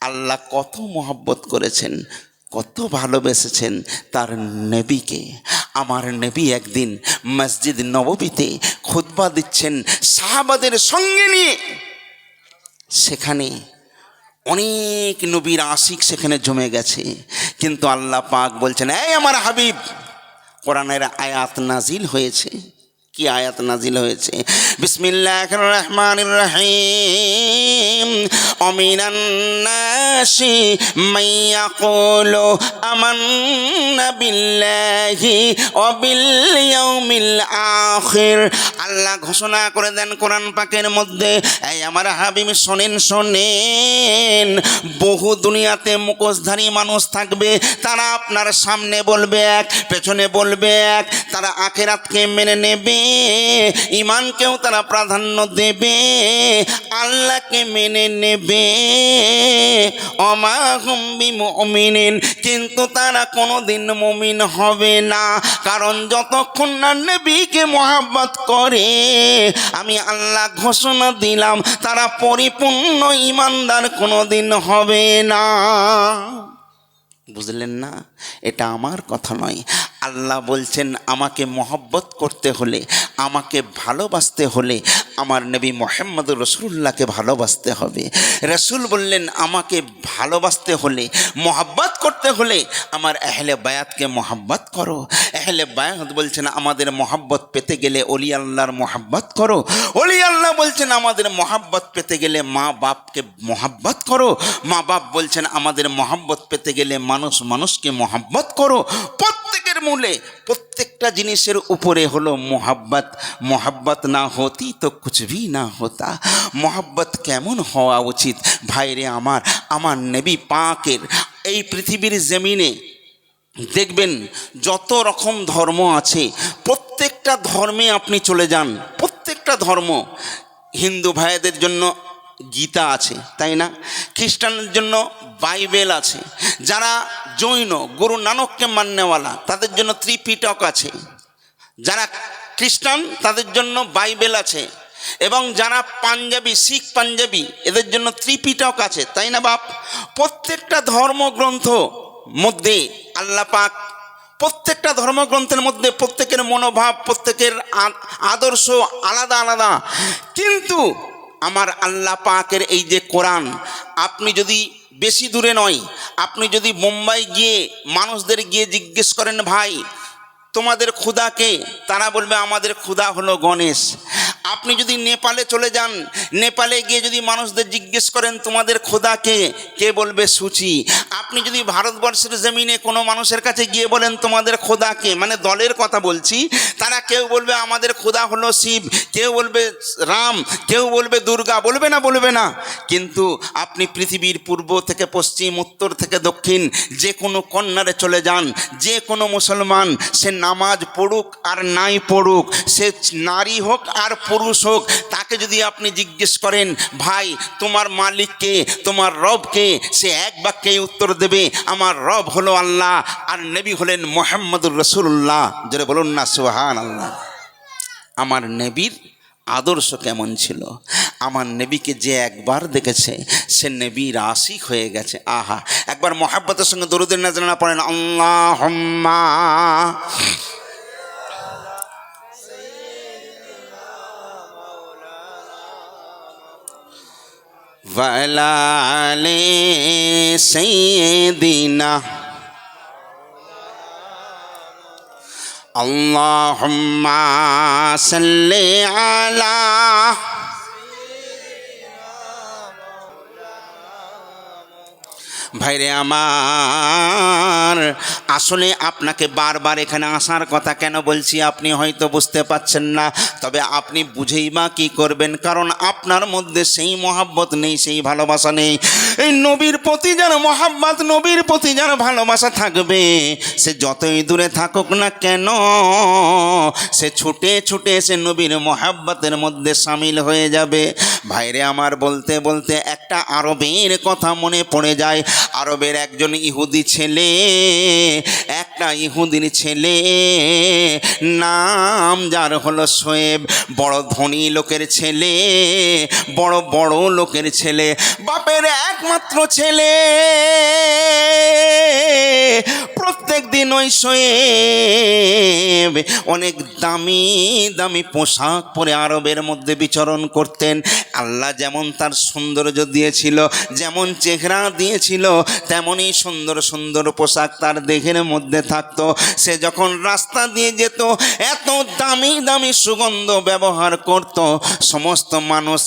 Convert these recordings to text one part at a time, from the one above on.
আল্লাহ কত মহব্বত করেছেন, কত ভালোবেসেছেন তার নবীকে। আমার নবী একদিন মসজিদ নববীতে খুতবা দিচ্ছেন সাহাবাদের সঙ্গে নিয়ে। সেখানে অনেক নবীর আশিক সেখানে জমে গেছে, কিন্তু আল্লাহ পাক বলছেন, এই আমার হাবিব, কোরআনের আয়াত নাজিল হয়েছে। কি আয়াত নাজিল হয়েছে? বিসমিল্লাহির রহমানির রহিম। অমিনান নাসি মাইয়াকুলু আমান্না বিল্লাহি ওয়া বিল ইয়াউমিল আখির। আল্লাহ ঘোষণা করে দেন কোরআন পাকের মধ্যে, এই আমার হাবিব শোনেন শোনেন, বহু দুনিয়াতে মুখোশধারী মানুষ থাকবে, তারা আপনার সামনে বলবে এক, পেছনে বলবে এক। তারা আখিরাতকে মেনে নেবে, ঈমানকেও তারা প্রাধান্য দেবে, আল্লাহকে মেনে নেবে, ওমা হুম বিমুমিনিন, কিন্তু তারা কোনোদিন মুমিন হবে না। কারণ যতক্ষণ না নবীকে মহব্বত করে, আমি আল্লাহ ঘোষণা দিলাম তারা পরিপূর্ণ ঈমানদার কোনোদিন হবে না। বুঝলেন না? এটা আমার কথা নয়। আল্লাহ বলছেন আমাকে মহব্বত করতে হলে, আমাকে ভালোবাসতে হলে আমার নবী মুহাম্মদুর রাসূলুল্লাহকে ভালোবাসতে হবে। রাসূল বললেন আমাকে ভালোবাসতে হলে, মহব্বত করতে হলে আমার আহলে বায়াতকে মহব্বত করো। আহলে বায়াত বলছেন আমাদের মহব্বত পেতে গেলে ওলি আল্লাহর মহব্বত করো। ওলি আল্লাহ বলছেন আমাদের মহব্বত পেতে গেলে মা বাপকে মহব্বত করো। মা বাপ বলছেন আমাদের মহব্বত পেতে গেলে মানুষকে মহব্বত করো। প্রত্যেকের মূলে, প্রত্যেকটা জিনিসের উপরে হলো মোহাব্বত। মোহাব্বত না হতি তো কুছ ভি না হতা। মোহাব্বত কেমন হওয়া উচিত ভাইরে আমার, আমার নবী পাকের এই পৃথিবীর জমিনে দেখবেন যত রকম ধর্ম আছে, প্রত্যেকটা ধর্মে আপনি চলে যান, প্রত্যেকটা ধর্ম, হিন্দু ভাইদের জন্য গীতা আছে, তাই না? খ্রিস্টানদের জন্য বাইবেল আছে, যারা জৈন গুরু নানককে মান্যওয়ালা তাদের জন্য ত্রিপিটক আছে, যারা খ্রিস্টান তাদের জন্য বাইবেল আছে, এবং যারা পাঞ্জাবি, শিখ পাঞ্জাবি, এদের জন্য ত্রিপিটক আছে, তাই না বাপ? প্রত্যেকটা ধর্মগ্রন্থ মধ্যে আল্লাহ পাক, প্রত্যেকটা ধর্মগ্রন্থের মধ্যে প্রত্যেকের মনোভাব, প্রত্যেকের আদর্শ আলাদা আলাদা। কিন্তু আমার আল্লাহ পাকের এই যে কোরআন, আপনি যদি বেশি দূরে নয়, আপনি যদি মুম্বাই গিয়ে মানুষদের গিয়ে জিজ্ঞেস করেন ভাই তোমাদের খুদা কে, তারা বলবে আমাদের খুদা হলো গণেশ। আপনি যদি নেপালে চলে যান, নেপালে গিয়ে যদি মানুষদের জিজ্ঞেস করেন তোমাদের খোদা কে, কে বলবে সূচি। আপনি যদি ভারতবর্ষের জমিনে কোনো মানুষের কাছে গিয়ে বলেন তোমাদের খোদা কে, মানে দলের কথা বলছি, তারা কেউ বলবে আমাদের খোদা হলো শিব, কেউ বলবে রাম, কেউ বলবে দুর্গা, বলবে না? বলবে না। কিন্তু আপনি পৃথিবীর পূর্ব থেকে পশ্চিম, উত্তর থেকে দক্ষিণ, যে কোনো কর্নারে চলে যান, যে কোনো মুসলমান সে নামাজ পড়ুক আর নাই পড়ুক, সে নারী হোক আর পুরুষ হোক, তাকে যদি আপনি জিজ্ঞেস করেন ভাই তোমার মালিক কে, তোমার রব কে, সে এক বাক্যেই উত্তর দেবে আমার রব হলো আল্লাহ আর নবী হলেন মুহাম্মদুর রাসূলুল্লাহ। জোরে বলুন না সুবহানাল্লাহ। আমার নবীর আদর্শ কেমন ছিল? আমার নবীকে যে একবার দেখেছে সে নবীর আশিক হয়ে গেছে। আহা, একবার মহব্বতের সঙ্গে দরুদের নাজরানা পড়েন, আল্লাহুম্মা ওয়ালা আলি সাইয়্যিদিনা আল্লাহুম্মা সাল্লি আলা। ভাইরে আমার, আসলে আপনাকে বারবার এখানে আসার কথা কেন বলছি আপনি হয়তো বুঝতে পারছেন না, তবে আপনি বুঝেই বা কী করবেন? কারণ আপনার মধ্যে সেই মহব্বত নেই, সেই ভালোবাসা নেই। এই নবীর প্রতি যার মহব্বত, নবীর প্রতি যার ভালোবাসা থাকবে, সে যতই দূরে থাকুক না কেন, সে ছুটে ছুটে সে নবীর মহব্বতের মধ্যে সামিল হয়ে যাবে। ভাইরে আমার, বলতে বলতে একটা আরবের কথা মনে পড়ে যায়। আরবের একজন ইহুদি ছেলে এক একটা ইহুদির ছেলে, নাম যার হলো শোয়েব, বড় ধনী লোকের ছেলে, বড় বড় লোকের ছেলে, বাপের একমাত্র ছেলে। প্রত্যেক দিন ওই শোয়েব অনেক দামি দামি পোশাক পরে আরবের মধ্যে বিচরণ করতেন। আল্লাহ যেমন তার সৌন্দর্য দিয়েছিল, যেমন চেহারা দিয়েছিল, তেমনই সুন্দর সুন্দর পোশাক তার দেহের মধ্যে থাকতো। সে যখন রাস্তা দিয়ে যেত এত দামি দামি সুগন্ধ ব্যবহার করত, সমস্ত মানুষ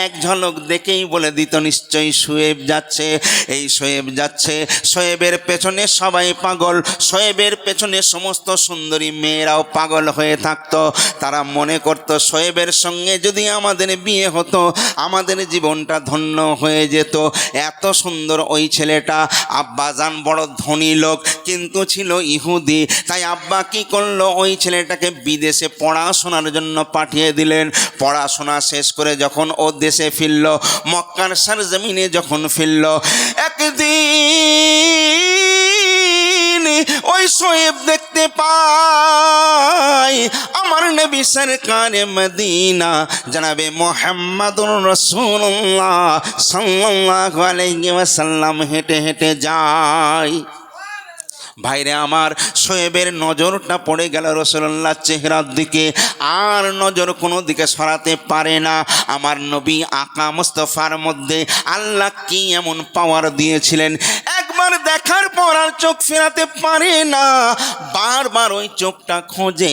এক ঝলক দেখেই বলে দিত নিশ্চয়ই শোয়েব যাচ্ছে, এই শোয়েব যাচ্ছে। শোয়েবের পেছনে সবাই পাগল, শোয়েবের পেছনে সমস্ত সুন্দরী মেয়েরাও পাগল হয়ে থাকতো। তারা মনে করত শোয়েবের সঙ্গে যদি আমাদের বিয়ে হতো আমাদের জীবনটা ধন্য হয়ে যেত। এত সুন্দর ওই ছেলেটা। আব্বাজান বড় ধনী লোক কিন্তু ছিল ইহুদি, তাই আব্বা কি করলো, ওই ছেলেটাকে বিদেশে পড়াশোনার জন্য পাঠিয়ে দিলেন। পড়াশোনা শেষ করে যখন ও দেশে ফিরল, মক্কার সরজমিনে যখন ফিরল, একদিন ওই শোয়েব দেখতে পাই আমার নবী সরকারে মদিনা জনাবে মুহাম্মদুর রাসূলুল্লাহ সাল্লাল্লাহু আলাইহি ওয়াসাল্লাম হেঁটে হেঁটে যায়। ভাইরে আমার, শোয়েবের নজরটা পড়ে গেল রাসূলুল্লাহর চেহারার দিকে, আর নজর কোনো দিকে সরাতে পারে না। আমার নবী আকা মুস্তাফার মধ্যে আল্লাহ কি এমন পাওয়ার দিয়েছিলেন, একবার দেখার পর আর চোখ ফেরাতে পারে না, বারবার ওই চোখটা খোঁজে।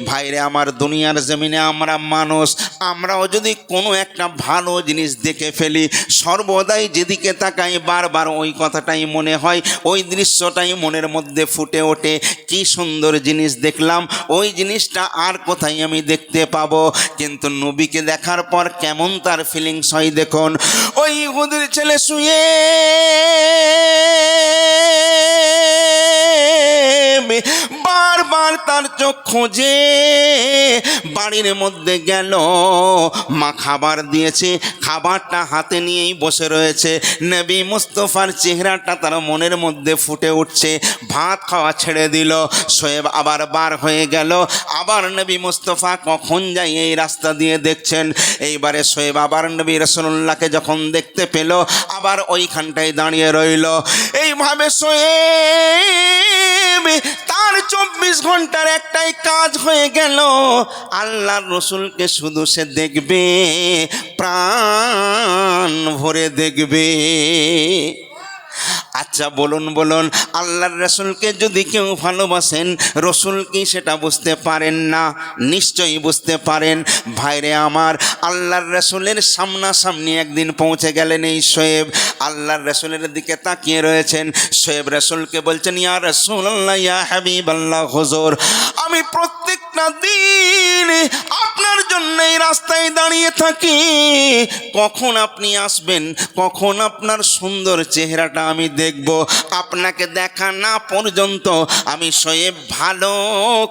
ভাইরে আমার, দুনিয়ার জমিনে আমরা মানুষ, আমরাও যদি কোনো একটা ভালো জিনিস দেখে ফেলি, সর্বদাই যেদিকে তাকাই বারবার ওই কথাটাই মনে হয়, ওই দৃশ্যটাই মনের মধ্যে ফুটে ওঠে। কি সুন্দর জিনিস দেখলাম, ওই জিনিসটা আর কোথায় আমি দেখতে পাবো। কিন্তু নবীকে দেখার পর কেমন তার ফিলিংস হয় দেখুন। ওই ইহুদির ছেলে শুয়ে বারবার তার চোখ খোঁজে। বাড়ির মধ্যে গেল, মা খাবার দিয়েছে, খাবারটা হাতে নিয়েই বসে রয়েছে। নবী মুস্তাফার চেহারাটা তার মনের মধ্যে ফুটে উঠছে। ভাত খাওয়া ছেড়ে দিল। শোয়েব আবার বার হয়ে গেল, আবার নবী মুস্তাফা কখন যায় এই রাস্তা দিয়ে দেখছেন। এইবারে শোয়েব আবার নবী রাসূলুল্লাহকে যখন দেখতে পেল, আবার ওইখানটায় দাঁড়িয়ে রইল। এইভাবে শোয়েব তার 24 ঘন্টার একটাই কাজ হয়ে গেল, আল্লাহর রসুলকে শুধু সে দেখবে, প্রাণ ভরে দেখবে। আচ্ছা বলুন বলুন, আল্লাহর রসুলকে যদি কেউ ভালোবাসেন, রসুল কি সেটা বুঝতে পারেন না? নিশ্চয়ই বুঝতে পারেন। ভাইরে আমার, আল্লাহর রসুলের সামনাসামনি একদিন পৌঁছে গেলেন এই শোয়েব। আল্লাহর রসুলের দিকে তাকিয়ে রয়েছেন। শোয়েব রসুলকে বলছেন, ইয়া রাসূলুল্লাহ, ইয়া হাবিবাল্লাহ, হুজুর আমি প্রত্যেকটা দিন আপনার জন্য এই রাস্তায় দাঁড়িয়ে থাকি, কখন আপনি আসবেন, কখন আপনার সুন্দর চেহারাটা আমি দেখব। আপনাকে দেখা না পর্যন্ত আমি শোয়েব ভালো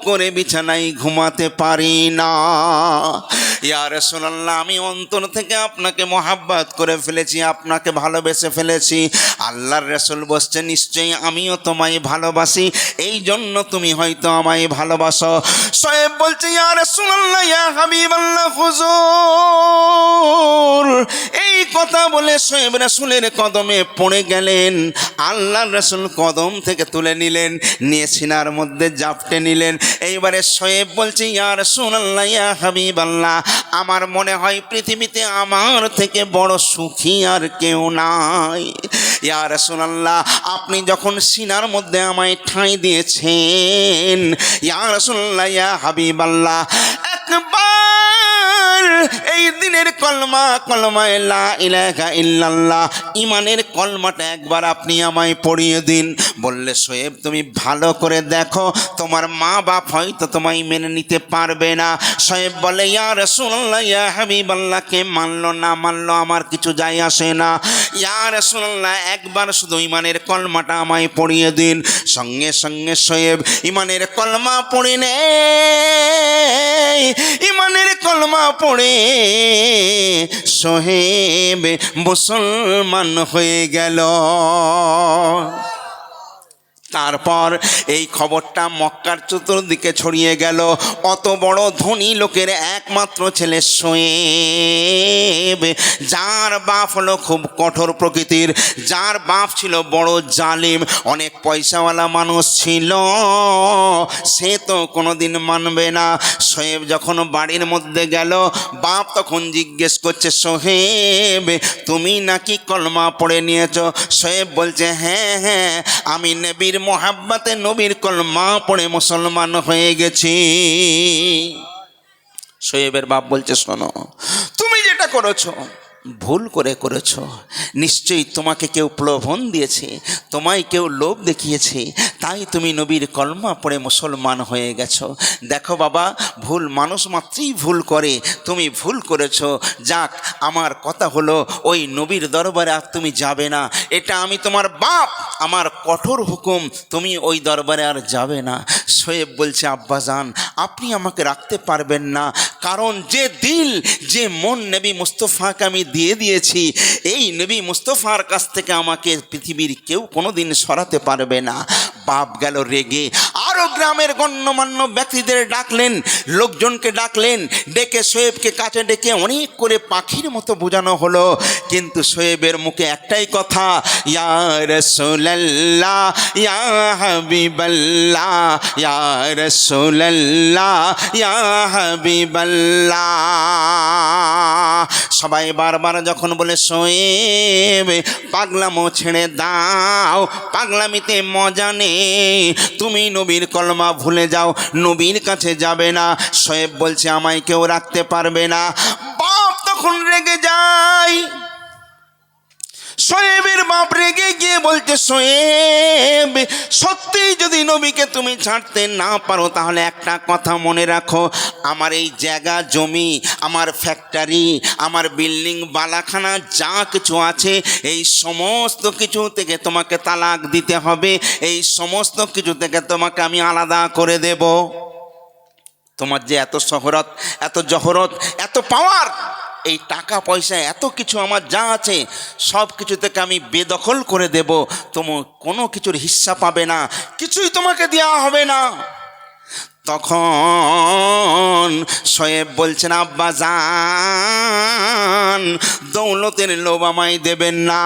করে বিছানায় ঘুমাতে পারি না। ইয়া রাসূলুল্লাহ, আমি অন্তর থেকে আপনাকে মহাব্বত করে ফেলেছি, আপনাকে ভালোবেসে ফেলেছি। আল্লাহর রাসূল বলছেন, নিশ্চয়ই আমিও তোমায় ভালোবাসি, এই জন্য তুমি হয়তো আমায় ভালোবাসো। শোয়েব বলছে, ইয়া রাসূলুল্লাহ, ইয়া হাবিবাল্লাহ, হুজুর এই কথা বলে শোয়েব রাসূলের কদমে পড়ে গেলেন। আল্লাহর রাসূল কদম থেকে তুলে নিলেন, নিয়ে সিনার মধ্যে জাপটে নিলেন। এইবারে শোয়েব বলছে, ইয়া রাসূলুল্লাহ, ইয়া হাবিবাল্লাহ, আমার মনে হয় পৃথিবীতে আমার থেকে বড় সুখী আর কেউ নাই। ইয়া রাসূলুল্লাহ, আপনি যখন সিনার মধ্যে আমায় ঠাঁই দিয়েছেন, ইয়া রাসূলুল্লাহ, ইয়া হাবিবাল্লাহ, একবার এই দিনের কলমা লা ইলাহা ইল্লাল্লাহ, ইমানের কলমাটা একবার আপনি আমায় পড়িয়ে দিন। বললে, শোয়েব তুমি ভালো করে দেখো, তোমার মা বাপ হয়তো তোমায় মেনে নিতে পারবে না। শোয়েব বলে, ইয়া রাসূলুল্লাহ, ইয়া হাবিবাল্লাহ, কে মানলো না মানলো আমার কিছু যায় আসে না। ইয়া রাসূলুল্লাহ, একবার শুধু ইমানের কলমাটা আমায় পড়িয়ে দিন। সঙ্গে সঙ্গে শোয়েব ইমানের কলমা পড়ে নেয়। ইমানের কলমা পড়ে শোয়েব মুসলমান হয়ে গেল। তারপর এই খবরটা মক্কার চতুর্দিকে ছড়িয়ে গেল। অত বড় ধনী লোকের একমাত্র ছেলে শোয়েব, যার বাপ হলো খুব কঠোর প্রকৃতির, যার বাপ ছিল বড় জালিম, অনেক পয়সাওয়ালা মানুষ ছিল, সে তো কোনোদিন মানবে না। শোয়েব যখন বাড়ির মধ্যে গেল, বাপ তখন জিজ্ঞেস করছে, শোয়েব তুমি নাকি কলমা পড়ে নিয়েছ? শোয়েব বলছে, হ্যাঁ হ্যাঁ, আমি নবীর মোহাব্বতে নবীর কলমা পড়ে মুসলমান হয়ে গেছি। শোয়েবের বাপ বলছে, শোনো, তুমি যেটা করেছো ভুল করে করেছো। নিশ্চয়ই তোমাকে কেউ প্রলোভন দিয়েছে, তোমায় কেউ লোভ দেখিয়েছে, তাই তুমি নবীর কলমা পড়ে মুসলমান হয়ে গেছো। দেখো বাবা, ভুল মানুষ মাত্রই ভুল করে, তুমি ভুল করেছো। যাক, আমার কথা হলো ওই নবীর দরবারে আর তুমি যাবে না, এটা আমি তোমার বাপ, আমার কঠোর হুকুম, তুমি ওই দরবারে আর যাবে না। শোয়েব বলছে, আব্বাজান আপনি আমাকে রাখতে পারবেন না, কারণ যে দিল যে মন নবী মুস্তফাকে আমি দিয়ে দিয়েছি, এই নবী মুস্তফার কাছ থেকে আমাকে পৃথিবীর কেউ কোনোদিন সরাতে পারবে না। বাপ গেল রেগে, আরও গ্রামের গণ্যমান্য ব্যক্তিদের ডাকলেন, লোকজনকে ডাকলেন, ডেকে শোয়েবকে কাছে ডেকে অনেক করে পাখির মতো বোঝানো হলো, কিন্তু শোয়েবের মুখে একটাই কথা, ইয়া রাসূলুল্লাহ ইয়া হাবিবাল্লাহ, ইয়া রাসূলুল্লাহ ইয়া হাবিবাল্লাহ। সবাই বারবার যখন বলে, শোয়েব পাগলামো ছেড়ে দাও, পাগলামিতে মজা নেই, তুমি নবীর কলমা ভুলে যাও, নবীর কাছে যাবে না। শোয়েব বলছে, আমায় কেউ রাখতে পারবে না। বাপ তখন রেগে যায়। শোয়েবের বাপ রেগে গিয়ে বলতে, শোয়েব সত্যি যদি নবীকে তুমি ছাড়তে না পারো, তাহলে একটা কথা মনে রাখো, আমার এই জায়গা জমি, আমার ফ্যাক্টরি, আমার বিল্ডিং বালাখানা যা কিছু আছে, এই সমস্ত কিছু থেকে তোমাকে তালাক দিতে হবে, এই সমস্ত কিছু থেকে তোমাকে আমি আলাদা করে দেব। তোমার যে এত শহরত, এত জহরত, এত পাওয়ার, এই টাকা পয়সা এত কিছু আমার যা আছে, সব কিছু থেকে আমি বেদখল করে দেব, তোমার কোনো কিছুর হিস্সা পাবে না, কিছুই তোমাকে দেওয়া হবে না। তখন শোয়েব বলছেন, আব্বাজান দৌলতের লোভ আমায় দেবেন না,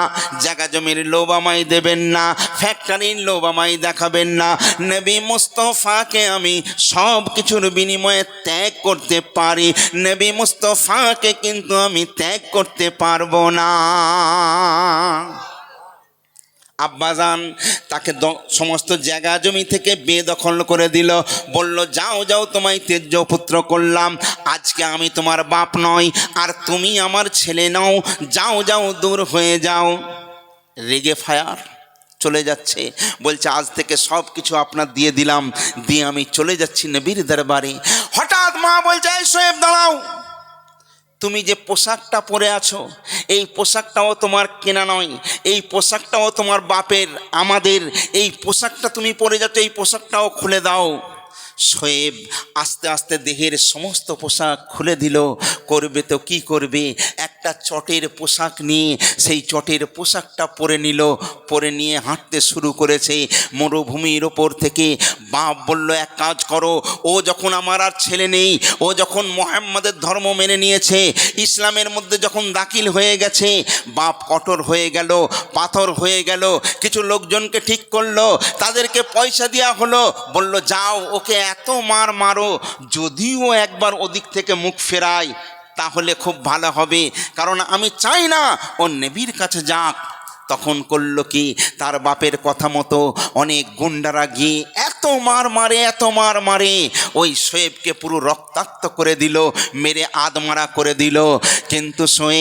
জায়গা জমির লোভ আমায় দেবেন না, ফ্যাক্টরির লোভ আমায় দেখাবেন না, নবী মুস্তফাকে আমি সব কিছুর বিনিময়ে ত্যাগ করতে পারি, নবী মুস্তফাকে কিন্তু আমি ত্যাগ করতে পারবো না। আব্বাজান তাকে সমস্ত জায়গা জমি থেকে বেদখল করে দিল, বলল, যাও যাও, তোমায় তেজ্য পুত্র করলাম, আজকে আমি তোমার বাপ নই, আর তুমি আমার ছেলে নাও, যাও যাও, দূর হয়ে যাও। রেগে ফায়ার চলে যাচ্ছে, বলছে, আজ থেকে সব কিছু আপনার দিয়ে দিলাম, দিয়ে আমি চলে যাচ্ছি নবীর দরবারে। হঠাৎ মা বলছে, এই শোয়েব দাঁড়াও, তুমি যে পোশাকটা পরে আছো, এই পোশাকটাও তোমার কেনা নয়, এই পোশাকটাও তোমার বাপের, আমাদের, এই পোশাকটা তুমি পরে যাচ্ছ, এই পোশাকটাও খুলে দাও। শোয়েব আস্তে আস্তে দেহের সমস্ত পোশাক খুলে দিল। করবে তো কি করবে, একটা চটের পোশাক নিয়ে সেই চটের পোশাকটা পরে নিল, পরে নিয়ে হাঁটতে শুরু করেছে মরুভূমির ওপর থেকে। বাপ বলল, এক কাজ করো, ও যখন আমার আর ছেলে নেই, ও যখন মুহাম্মাদের ধর্ম মেনে নিয়েছে, ইসলামের মধ্যে যখন দাখিল হয়ে গেছে, বাপ কঠোর হয়ে গেল, পাথর হয়ে গেল। কিছু লোকজনকে ঠিক করলো, তাদেরকে পয়সা দেওয়া হলো, বলল, যাও ওকে এত মারো, যদিও একবার ওদিক থেকে মুখ ফেরায় তাহলে খুব ভালো হবে, কারণ আমি চাই না ও নবীর কাছে যাক। তখন করলো কি, তার বাপের কথা মতো অনেক গুন্ডারা গিয়ে এত মার মারে ওই শোয়েবকে পুরো রক্তাক্ত করে দিল, মেরে আদমারা করে দিল। কিন্তু শোয়েব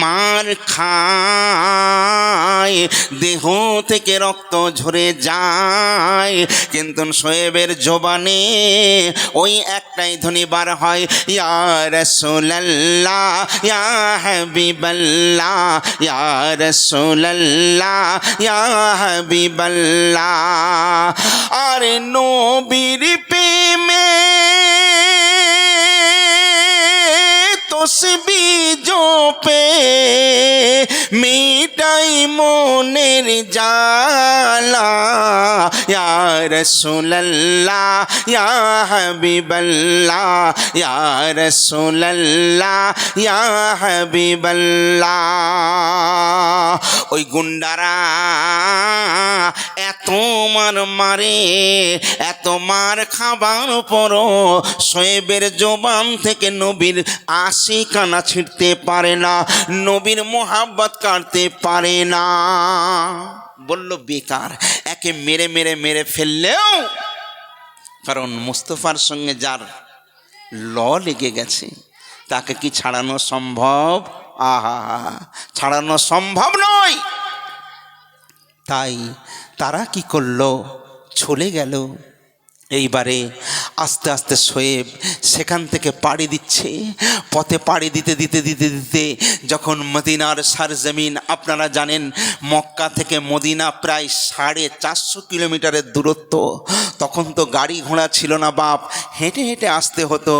মার খায়, দেহ থেকে রক্ত ঝরে যায়, কিন্তু শোয়েবের জবানে ওই একটাই ধ্বনি বার হয়, ইয়া রাসূলুল্লাহ ইয়া হাবিবাল্লাহ, ইয়া রাসূলুল্লাহ ইয়া হাবিবাল্লাহ। আরে নবীর প্রেমে তসবিহ জপে মিট মিটাই মনের জালা ইয়া রাসূলুল্লাহ ইয়া হাবিবাল্লাহ ইয়া রাসূলুল্লাহ ইয়া হাবিবাল্লাহ। ওই গুন্ডারা এত মার মারে, এত মার খাবার পরও শোয়েবের জবান থেকে নবীর আশিকানা ছিঁড়তে পারে না, নবীর মোহাব্বত কাটতে পারে না। বলল বেকার, একে মেরে মেরে মেরে ফেললেও, কারণ মুস্তফার সঙ্গে যার ল লেগে গেছে তাকে কি ছাড়ানো সম্ভব? আহা, ছাড়ানো সম্ভব নয়। তাই তারা কি করলো, চলে গেল। এইবারে আস্তে আস্তে শোয়েব সেখান থেকে পাড়ি দিচ্ছে। পথে পাড়ি দিতে দিতে দিতে দিতে যখন মদিনার সারজমিন, আপনারা জানেন মক্কা থেকে মদিনা প্রায় 450 কিলোমিটারের দূরত্ব। তখন তো গাড়ি ঘোড়া ছিল না বাপ, হেঁটে হেঁটে আসতে হতো।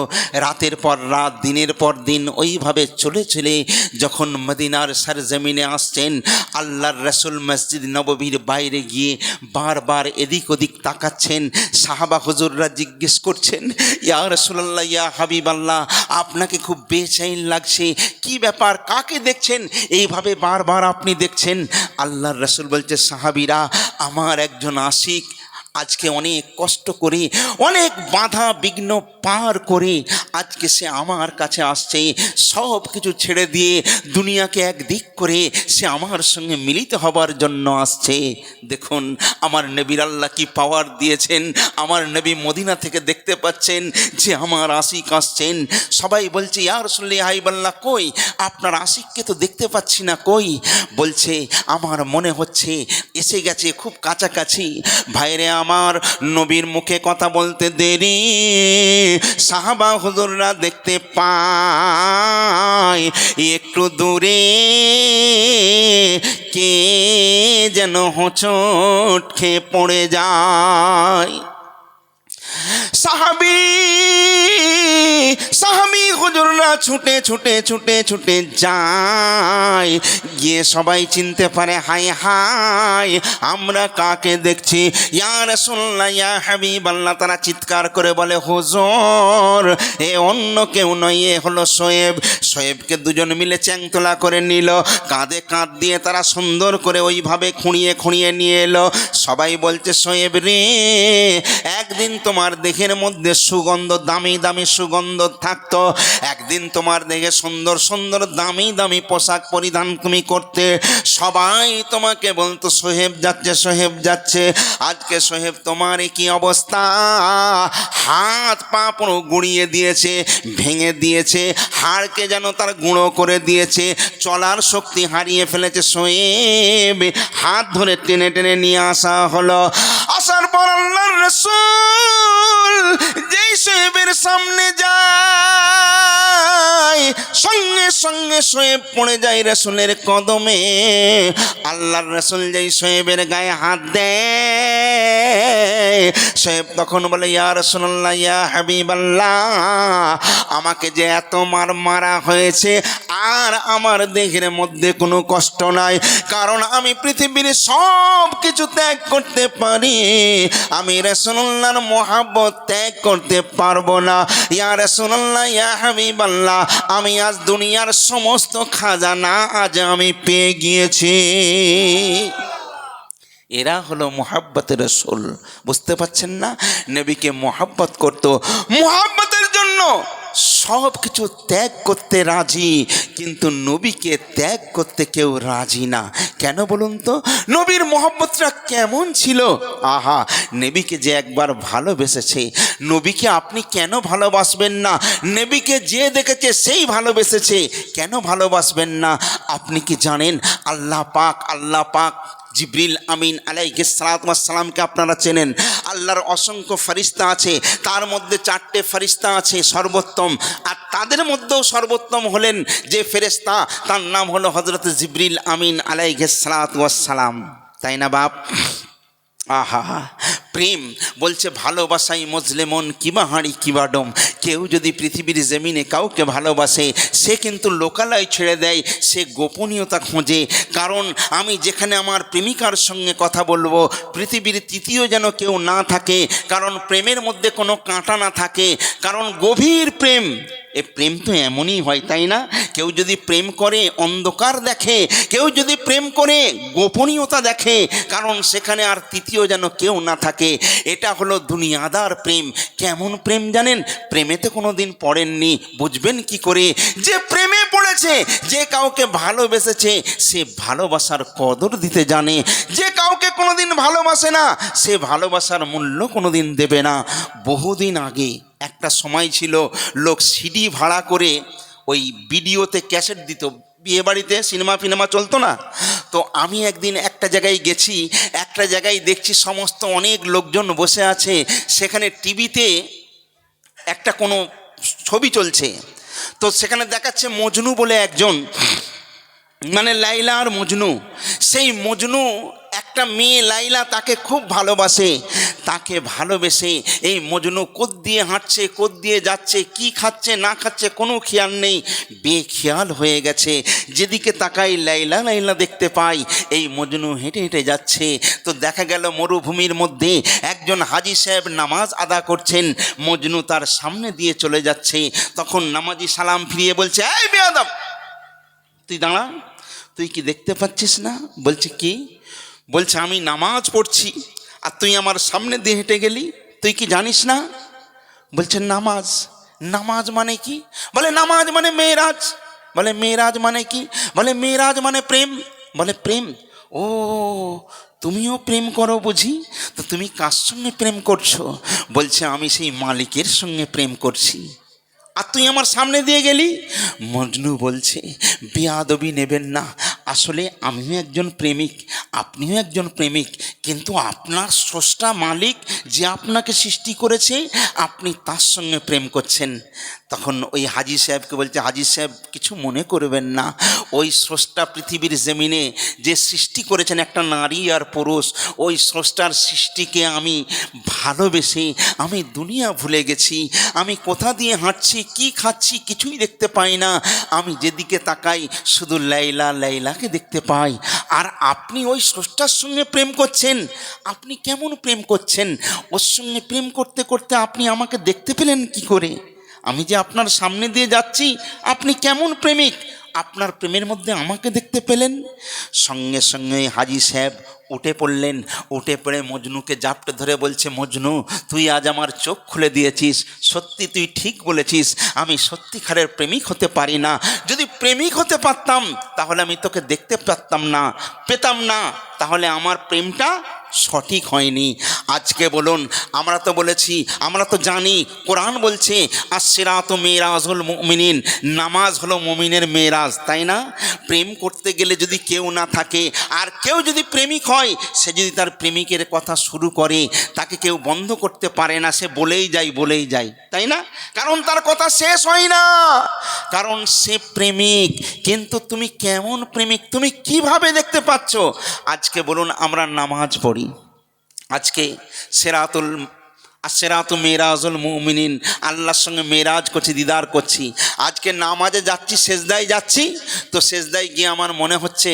রাতের পর রাত, দিনের পর দিন ওইভাবে চলে চলে যখন মদিনার সারজমিনে আসছেন, আল্লাহর রসুল মসজিদ নববীর বাইরে গিয়ে বারবার এদিক ওদিক তাকাচ্ছেন। সাহাবা হুজুররা জিজ্ঞেস করছেন, ইয়া রাসূলুল্লাহ ইয়া হাবিবাল্লাহ, আপনাকে খুব বেচैन লাগছে, কি ব্যাপার, কাকে দেখছেন এইভাবে বারবার আপনি দেখছেন? আল্লাহর রসুল বলছে, সাহাবীরা, আমার একজন আশিক আজকে অনেক কষ্ট করে, অনেক বাধা বিঘ্ন পার করে আজকে সে আমার কাছে আসছে। সব কিছু ছেড়ে দিয়ে দুনিয়াকে একদিক করে সে আমার সঙ্গে মিলিত হবার জন্য আসছে। দেখুন আমার নবীর আল্লাহ কি পাওয়ার দিয়েছেন। আমার নবী মদিনা থেকে দেখতে পাচ্ছেন যে আমার আশিক আসছেন। সবাই বলছে, ইয়া রাসূলুল্লাহ ইয়া হাবিবাল্লাহ, কই আপনার আশিককে তো দেখতে পাচ্ছি না, কই? বলছে, আমার মনে হচ্ছে এসে গেছে, খুব কাছাকাছি। ভাইরে আমার, নবীর মুখে কথা বলতে দেরি, সাহাবা হুজুররা দেখতে পায় একটু দূরে কে যেন হোঁচট খেয়ে পড়ে যায়। সাহাবী হুজুররা ছুটে ছুটে ছুটে ছুটে যায়, গিয়ে সবাই চিনতে পারে, হায় হায় আমরা কাকে দেখছি, ইয়া রাসূলুল্লাহ ইয়া হাবিবাল্লাহ। তারা চিৎকার করে বলে, হুজুর এ অন্য কেউ নয়, এ হলো শোয়েব। শোয়েবকে দুজন মিলে চ্যাংতলা করে নিল, কাঁধে কাঁধ দিয়ে তারা সুন্দর করে ওইভাবে খুঁড়িয়ে খুঁড়িয়ে নিয়ে এলো। সবাই বলছে, শোয়েব রে, একদিন তোমার দেহের মধ্যে সুগন্ধ, দামি দামি সুগন্ধ থাকতো, একদিন তোমার দেখে সুন্দর সুন্দর দামি দামি পোশাক পরিধান তুমি করতে, সবাই তোমাকে বলতো সোহেব যাচ্ছে সোহেব যাচ্ছে। আজকে সোহেব তোমার কি অবস্থা, হাত পা পুরো গুঁড়িয়ে দিয়েছে, ভেঙে দিয়েছে, হাড়কে যেন তার গুঁড়ো করে দিয়েছে, চলার শক্তি হারিয়ে ফেলেছে। সোহেব হাত ধরে টেনে টেনে নিয়ে আসা হলো। আসার পর আল্লাহর রাসূল যেই সোহেবের সামনে যায়, সঙ্গে সঙ্গে সোহেব পড়ে যায় রাসূলের কদমে। আল্লাহর রাসূল যেই সোহেবের গায়ে হাত দেয়, সোহেব তখন বলে, ইয়া রাসূলুল্লাহ ইয়া হাবিবাল্লাহ, আমাকে যে এত মারা হয়েছে আর আমার দেহের মধ্যে কোনো কষ্ট নাই, কারণ আমি পৃথিবীর সব কিছু ত্যাগ করতে পারি, আমি রাসূলুল্লাহর মোহাব্বত ত্যাগ করতে পারবো না। ইয়া রাসূলুল্লাহ ইয়া হাবিবাল্লাহ, আমি আজ দুনিয়ার সমস্ত খাজানা আজ আমি পেয়ে গিয়েছি। এরা হলো মোহাব্বতের রাসূল। বুঝতে পারছেন না? নবীকে মোহাব্বত করতো, মোহাব্বতের জন্য সব কিছু ত্যাগ করতে রাজি, কিন্তু নবীকে ত্যাগ করতে কেউ রাজি না। কেন বলুন তো? নবীর মোহাব্বতটা কেমন ছিল? আহা, নবীকে যে একবার ভালোবেসেছে, নবীকে আপনি কেন ভালোবাসবেন না? নবীকে যে দেখেছে সেই ভালোবেসেছে, কেন ভালোবাসবেন না? আপনি কি জানেন আল্লাহ পাক জিবরিল আমিন আলাইহিস সালাতু ওয়াস সালামকে আপনারা চেনেন। আল্লাহর অসংখ্য ফেরেশতা আছে, তার মধ্যে 4টে ফেরেশতা আছে সর্বোত্তম, আর তাদের মধ্যেও সর্বোত্তম হলেন যে ফেরেশতা, তার নাম হলো হযরত জিবরিল আমিন আলাইহিস সালাতু ওয়াস সালাম। তাই না বাপ? আহা, প্রেম বলছে ভালোবাসাই মজলে মন কিবা হাঁড়ি কিবা ডোম। কেউ যদি পৃথিবীর জমিনে কাউকে ভালোবাসে সে কিন্তু লোকালয় ছেড়ে দেয়, সে গোপনীয়তা খোঁজে। কারণ আমি যেখানে আমার প্রেমিকার সঙ্গে কথা বলবো পৃথিবীর তৃতীয় যেন কেউ না থাকে, কারণ প্রেমের মধ্যে কোনো কাঁটা না থাকে, কারণ গভীর প্রেম। এ প্রেম তো এমনই হয়, তাই না? কেউ যদি প্রেম করে অন্ধকার দেখে, কেউ যদি প্রেম করে গোপনীয়তা দেখে, কারণ সেখানে আর তৃতীয় যেন কেউ না থাকে। এটা হলো দুনিয়াদার প্রেম। কেমন প্রেম জানেন? প্রেমেতে কোনো দিন পড়েননি, বুঝবেন কি করে? যে প্রেমে পড়েছে, যে কাউকে ভালোবেসেছে, সে ভালোবাসার কদর দিতে জানে। যে কাউকে কোনোদিন ভালোবাসে না, সে ভালোবাসার মূল্য কোনোদিন দেবে না। বহুদিন আগে একটা সময় ছিল, লোক সিডি ভাড়া করে ওই ভিডিওতে ক্যাসেট দিত। বিয়ে বাড়িতে সিনেমা ফিনেমা চলতো না, তো আমি একদিন একটা জায়গায় গেছি, একটা জায়গায় দেখছি সমস্ত অনেক লোকজন বসে আছে, সেখানে টিভিতে একটা কোনো ছবি চলছে। তো সেখানে দেখাচ্ছে মজনু বলে একজন, মানে লাইলা আর মজনু। সেই মজনু একটা মেয়ে লাইলা তাকে খুব ভালোবাসে, তাকে ভালোবেসে এই মজনু কোদ দিয়ে হাঁটছে, কোদ দিয়ে যাচ্ছে, কি খাচ্ছে না খাচ্ছে কোনো খেয়াল নেই, বেখেয়াল হয়ে গেছে। যেদিকে তাকাই লাইলা লাইলা দেখতে পাই, এই মজনু হেঁটে হেঁটে যাচ্ছে। তো দেখা গেল মরুভূমির মধ্যে একজন হাজি সাহেব নামাজ আদা করছেন, মজনু তার সামনে দিয়ে চলে যাচ্ছে। তখন নামাজি সালাম ফিরিয়ে বলছে, এই বেয়াদব, তুই দাঁড়া, তুই কি দেখতে পাচ্ছিস না? বলছে কি? বলছে আমি নামাজ পড়ছি আর তুই আমার সামনে দিয়ে হেঁটে গেলি, তুই কি জানিস না? বলছে নামাজ। নামাজ মানে কি? বলে নামাজ মানে মেরাজ। বলে মেরাজ মানে কি? বলে মেরাজ মানে প্রেম। বলে প্রেম? ও, তুমিও প্রেম করো বুঝি? তো তুমি কার সঙ্গে প্রেম করছো? বলছে আমি সেই মালিকের সঙ্গে প্রেম করছি, আর তুই আমার সামনে দিয়ে গেলি। মজনু বলছে বেয়াদবি নেবেন না, আসলে আমিও একজন প্রেমিক, আপনিও একজন প্রেমিক, কিন্তু আপনার স্রষ্টা মালিক যে আপনাকে সৃষ্টি করেছে, আপনি তার সঙ্গে প্রেম করছেন। তখন ওই হাজি সাহেবকে বলছে, হাজি সাহেব কিছু মনে করবেন না, ওই স্রষ্টা পৃথিবীর জমিনে যে সৃষ্টি করেছেন একটা নারী আর পুরুষ, ওই স্রষ্টার সৃষ্টিকে আমি ভালোবেসে আমি দুনিয়া ভুলে গেছি। আমি কোথা দিয়ে হাঁটছি, কি খাচ্ছি কিছুই দেখতে পাই না, আমি যেদিকে তাকাই শুধু লাইলা লাইলাকে দেখতে পাই। আর আপনি ওই স্রষ্টার সঙ্গে প্রেম করছেন, আপনি কেমন প্রেম করছেন? ওর সঙ্গে প্রেম করতে করতে আপনি আমাকে দেখতে পেলেন কি করে? আমি যে আপনার সামনে দিয়ে যাচ্ছি, আপনি কেমন প্রেমিক, আপনার প্রেমের মধ্যে আমাকে দেখতে পেলেন? সঙ্গে সঙ্গে হাজি সাহেব উঠে পড়লেন, উঠে পড়ে মজনুকে জাপটে ধরে বলছে, মজনু তুই আজ আমার চোখ খুলে দিয়েছিস, সত্যি তুই ঠিক বলেছিস, আমি সত্যিকারের প্রেমিক হতে পারি না। যদি প্রেমিক হতে পারতাম তাহলে আমি তোকে দেখতে পারতাম না, পেতাম না, তাহলে আমার প্রেমটা সঠিক হয়নি। আজকে বলুন, আমরা তো বলেছি, আমরা তো জানি কোরআন বলছে আস-সিরাতু মিরাজুল মুমিনিন, নামাজ হলো মুমিনের মেরাজ, তাই না? প্রেম করতে গেলে যদি কেউ না থাকে, আর কেউ যদি প্রেমিক হয়, সে যদি তার প্রেমিকের কথা শুরু করে, তাকে কেউ বন্ধ করতে পারে না, সে বলেই যায়, তাই না? কারণ তার কথা শেষ হয় না, কারণ সে প্রেমিক। কিন্তু তুমি কেমন প্রেমিক, তুমি কিভাবে দেখতে পাচ্ছ? আজকে বলুন, আমরা নামাজ পড়ি, আজকে সেরাতু মেরাজুল মুমিনিন, আল্লাহর সঙ্গে মেরাজ করছি, দিদার করছি। আজকে নামাজে যাচ্ছি, সেজদায় যাচ্ছি, তো সেজদায় গিয়ে আমার মনে হচ্ছে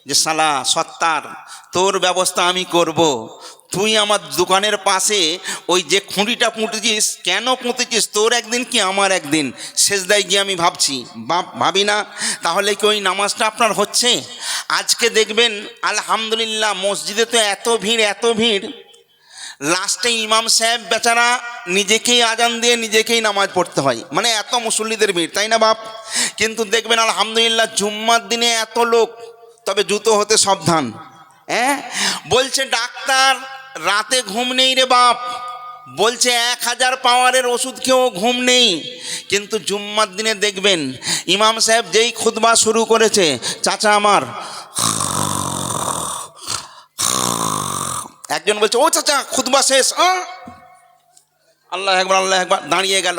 যে শালা সত্তার, তোর ব্যবস্থা আমি করব। তুই আমার দোকানের পাশে ওই যে খুঁড়িটা পুঁতেছিস, কেন পুঁতেছিস? তোর একদিন কি আমার একদিন। সেজদায় গিয়ে আমি ভাবি না, তাহলে কি ওই নামাজটা আপনার হচ্ছে? আজকে দেখবেন আলহামদুলিল্লাহ মসজিদে তো এত ভিড়, লাস্টে ইমাম সাহেব বেচারা নিজেকেই আজান দিয়ে নিজেকেই নামাজ পড়তে হয়, মানে এত মুসল্লিদের ভিড়, তাই না বাপ? কিন্তু দেখবেন আলহামদুলিল্লাহ জুম্মার দিনে এত লোক, তবে জুতো হতে সাবধান। বলছে ডাক্তার রাতে ঘুম নেই রে বাপ, বলছে 1000 পাওয়ারের ওষুধ খেয়েও ঘুম নেই। কিন্তু জুম্মার দিনে দেখবেন ইমাম সাহেব যেই খুতবা শুরু করেছে, চাচা আমার, একজন বলছে ও চাচা খুতবা শেষ, আল্লাহ একবার দাঁড়িয়ে গেল।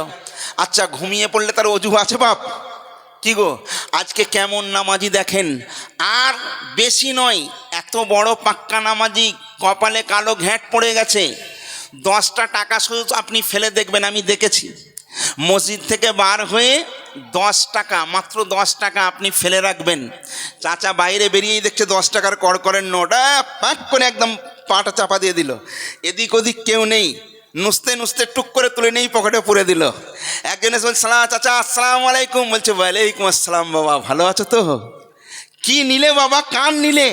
আচ্ছা ঘুমিয়ে পড়লে তার অজু আছে বাপ? কি গো, আজকে কেমন নামাজি দেখেন। আর বেশি নয়, এত বড় পাক্কা নামাজি, কপালে কালো ঘ্যাঁট পড়ে গেছে, 10টা টাকা শুধু আপনি ফেলে দেখবেন, আমি দেখেছি মসজিদ থেকে বার হয়ে 10 টাকা, মাত্র 10 টাকা আপনি ফেলে রাখবেন। চাচা বাইরে বেরিয়েই দেখছে 10 টাকার কড়কড়ের নোট, পাট করে একদম পাটা চাপা দিয়ে দিল। এদিক ওদিক কেউ নেই, নুসতে নুসতে টুক করে তুলে নেই পকেটে পুরে দিল। একজন এসে বলছে, সালাম চাচা, আসসালামু আলাইকুম। বলছে ওয়ালাইকুম আসসালাম বাবা, ভালো আছো তো? কি নিলে বাবা, কান নিলে?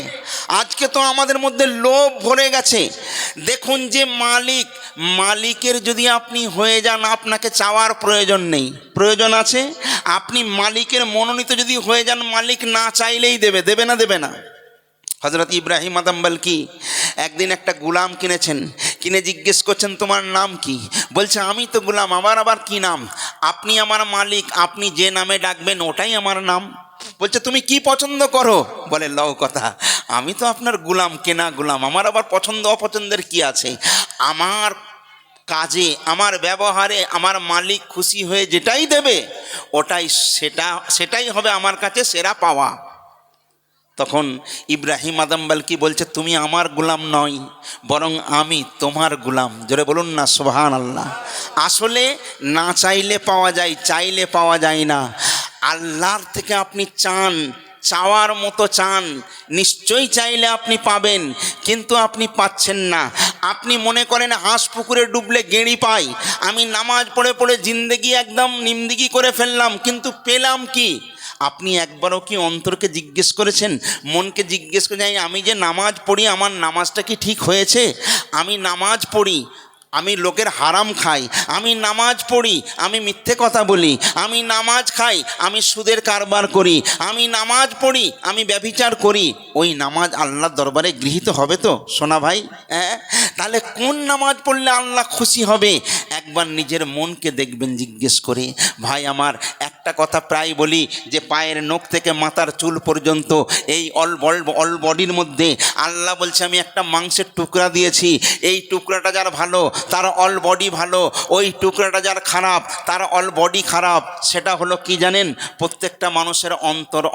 আজকে তো আমাদের মধ্যে লোভ ভরে গেছে। দেখুন যে মালিকের যদি আপনি হয়ে যান, আপনাকে চাওয়ার প্রয়োজন নেই। প্রয়োজন আছে? আপনি মালিকের মনোনীত যদি হয়ে যান, মালিক না চাইলেই দেবে। দেবে না? দেবে না? হযরত ইব্রাহিম আদম বালকি একদিন একটা গুলাম কিনেছেন, কিনে জিজ্ঞেস করছেন তোমার নাম কি? বলছে আমি তো গুলাম, আবার কি নাম? আপনি আমার মালিক, আপনি যে নামে ডাকবেন ওটাই আমার নাম। বলছে তুমি কি পছন্দ করো? বলে লও কথা, আমি তো আপনার গুলাম, কেনা গুলাম, আমার আবার পছন্দ অপছন্দের কি আছে? আমার কাজে, আমার ব্যবহারে আমার মালিক খুশি হয়ে যেটাই দেবে সেটাই হবে আমার কাছে সেরা পাওয়া। তখন ইব্রাহিম আদম বালকি বলছে তুমি আমার গুলাম নয়, বরং আমি তোমার গুলাম। জোরে বলুন না সুবহানাল্লাহ। আসলে না চাইলে পাওয়া যায়, চাইলে পাওয়া যায় না। আল্লাহর থেকে আপনি চান, চাওয়ার মতো চান, নিশ্চয়ই চাইলে আপনি পাবেন, কিন্তু আপনি পাচ্ছেন না। আপনি মনে করেন হাঁস পুকুরে ডুবলে গেঁড়ি পাই, আমি নামাজ পড়ে পড়ে জিন্দেগি একদম নিমদিগি করে ফেললাম, কিন্তু পেলাম কি? আপনি একবারও কি অন্তরকে জিজ্ঞেস করেছেন, মনকে জিজ্ঞেস করে যাই আমি যে নামাজ পড়ি, আমার নামাজটা কি ঠিক হয়েছে? আমি নামাজ পড়ি, আমি লোকের হারাম খাই, আমি নামাজ পড়ি, আমি মিথ্যে কথা বলি, আমি নামাজ খাই, আমি সুদের কারবার করি, আমি নামাজ পড়ি, আমি ব্যভিচার করি, ওই নামাজ আল্লাহর দরবারে গৃহীত হবে তো সোনা ভাই? হ্যাঁ, তাহলে কোন নামাজ পড়লে আল্লাহ খুশি হবে? একবার নিজের মনকে দেখবেন জিজ্ঞেস করে। ভাই আমার একটা কথা প্রায় বলি যে পায়ের নখ থেকে মাথার চুল পর্যন্ত এই অল বডির মধ্যে আল্লাহ বলছে আমি একটা মাংসের টুকরা দিয়েছি, এই টুকরাটা যার ভালো তার অল বডি ভালো, ওই টুকরাটা যার খারাপ তার অল বডি খারাপ। সেটা হলো কি জানেন? প্রত্যেকটা মানুষের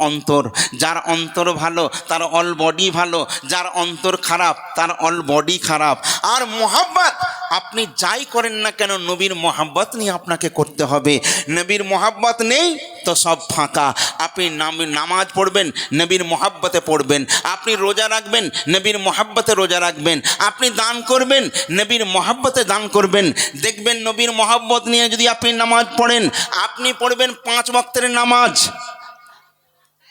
অন্তর, যার অন্তর ভালো তার অল বডি ভালো, যার অন্তর খারাপ তার অল বডি খারাপ। আর মোহাব্বত আপনি যাই করেন না কেন, নবীর মোহাব্বত নিয়ে আপনাকে করতে হবে। নবীর মোহাব্বত নেই তো সব ফাঁকা। আপনি নামাজ পড়বেন, নবীর মোহাব্বতে পড়বেন। আপনি রোজা রাখবেন, নবীর মোহাব্বতে রোজা রাখবেন। আপনি দান করবেন, নবীর মোহাব্বতে দান করবেন। দেখবেন নবীর মোহাব্বত নিয়ে যদি আপনি নামাজ পড়েন, আপনি পড়বেন 5 ওয়াক্তের নামাজ,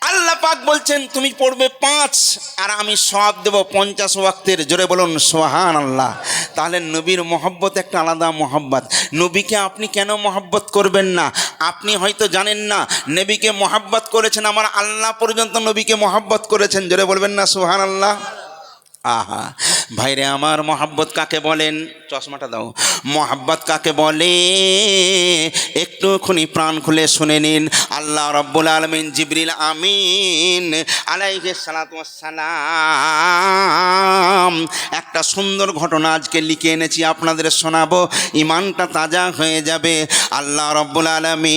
আল্লাহ পাক বলছেন তুমি পড়বে 5 আর আমি সওয়াব দেব 50 ওয়াক্তের। জোরে বলুন সুবহানাল্লাহ। তাহলে নবীর মহব্বত একটা আলাদা মহব্বত। নবীকে আপনি কেন মহব্বত করবেন না? আপনি হয়তো জানেন না, নবীকে মহব্বত করেছেন আমার আল্লাহ পর্যন্ত নবীকে মহব্বত করেছেন। জোরে বলবেন না সুবহানাল্লাহ। আহা ভাইরে আমার, মহাব্বত কাকে বলেন? চশমাটা দাও। মহাব্বত কাকে বলে একটুখানি প্রাণ খুলে শুনে নিন। আল্লাহ রাব্বুল আলামিন জিবরিল আমিন আলাইহিস সালাতু ওয়াস সালাম একটা সুন্দর ঘটনা আজকে লিখে এনেছি, আপনাদের শোনাবো, ইমানটা তাজা হয়ে যাবে। আল্লাহ রাব্বুল আলামিন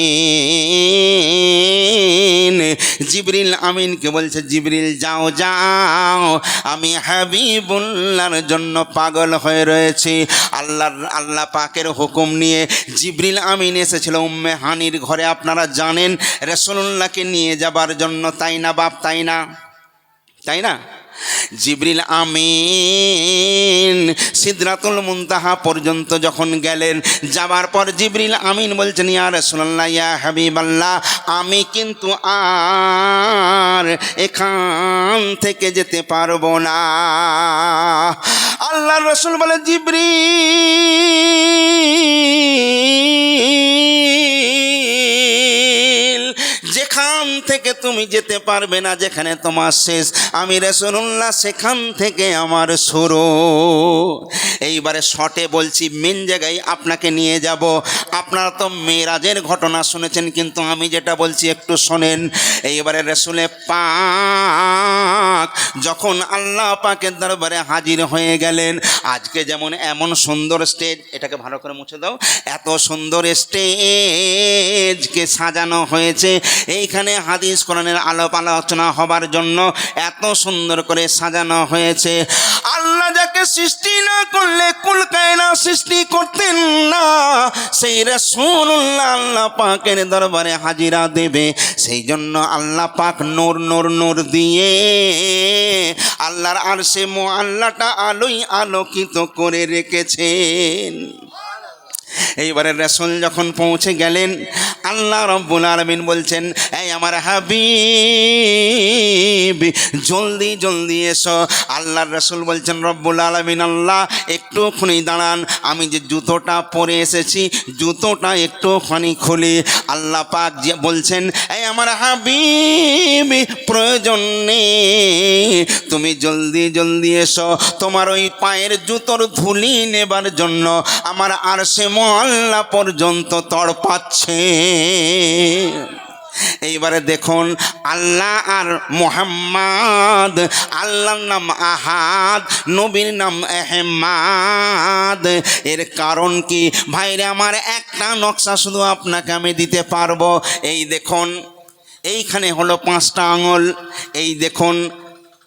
জিবরিল আমিনকে বলছে, জিবরিল যাও যাও, আমি হাবিবুল্লাহর জন্য পাগল হয়ে রয়েছি। আল্লাহ পাকের হুকুম নিয়ে জিবরিল আমিন এসেছিল উম্মে হানির ঘরে, আপনারা জানেন, রাসূলুল্লাহকে নিয়ে যাবার জন্য, তাই না বাপ? তাই না? তাই না? জিবরিল আমিন সিদরাতুল মুনতাহা পর্যন্ত যখন গেলেন, যাবার পর জিবরিল আমিন বলছেন, ইয়া রাসূলুল্লাহ, ইয়া হাবিবাল্লাহ, আমি কিন্তু আর এখান থেকে যেতে পারবো না। আল্লাহর রাসূল বলে, জিবরিল, যেখান থেকে তুমি যেতে পারবে না, যেখানে তোমার শেষ আমি রাসূলুল্লাহ সেখান থেকে আমার শুরু। এইবারে শর্টে বলছি, মেন জায়গায় আপনাকে নিয়ে যাব। আপনারা তো মেরাজের ঘটনা শুনেছেন, কিন্তু আমি যেটা বলছি একটু শোনেন। এইবারে রাসূলে পাক যখন আল্লাহ পাকের দরবারে হাজির হয়ে গেলেন, আজকে যেমন এমন সুন্দর স্টেজ, এটাকে ভালো করে মুছে দাও, এত সুন্দর স্টেজকে সাজানো হয়েছে এইখানে হাদিস কোরআনের আলাপ আলোচনা হবার জন্য এত সুন্দর করে সাজানো হয়েছে। আল্লাহ যাকে সৃষ্টি না করলে কুল কায়নাত সৃষ্টি করতেন না, সেই রাসূলুল্লাহ আল্লাহ পাকের দরবারে হাজিরা দেবে। সেই জন্য আল্লাহ পাক নূর নূর নূর দিয়ে আল্লাহর আরশে মুআল্লাটা আলোয় আলোকিত করে রেখেছেন। এইবারে রাসূল যখন পৌঁছে গেলেন, আল্লাহ রাব্বুল আলামিন বলছেন, এই আমার হাবিব জলদি জলদি এসো। আল্লাহর রাসূল বলছেন, রব্বুল আলামিন আল্লাহ একটুখানি দাঁড়ান, আমি যে জুতোটা পরে এসেছি জুতোটা একটুখানি খুলি। আল্লাহ পাক যে বলছেন, এই আমার হাবিব প্রয়োজন নেই, তুমি জলদি জলদি এসো, তোমার ওই পায়ের জুতোর ধুলি নেবার জন্য আমার আরশে মুআল্লা পর্যন্ত তড়পাচ্ছে। এইবারে দেখুন, আল্লাহ আর মুহাম্মদ, আল্লাহর নাম আহাদ, নবীর নাম আহমাদ। এর কারণ কি ভাইরে আমার, একটা নকশা শুধু আপনাকে আমি দিতে পারবো। এই দেখুন, এইখানে হলো 5টা আঙুল, এই দেখুন,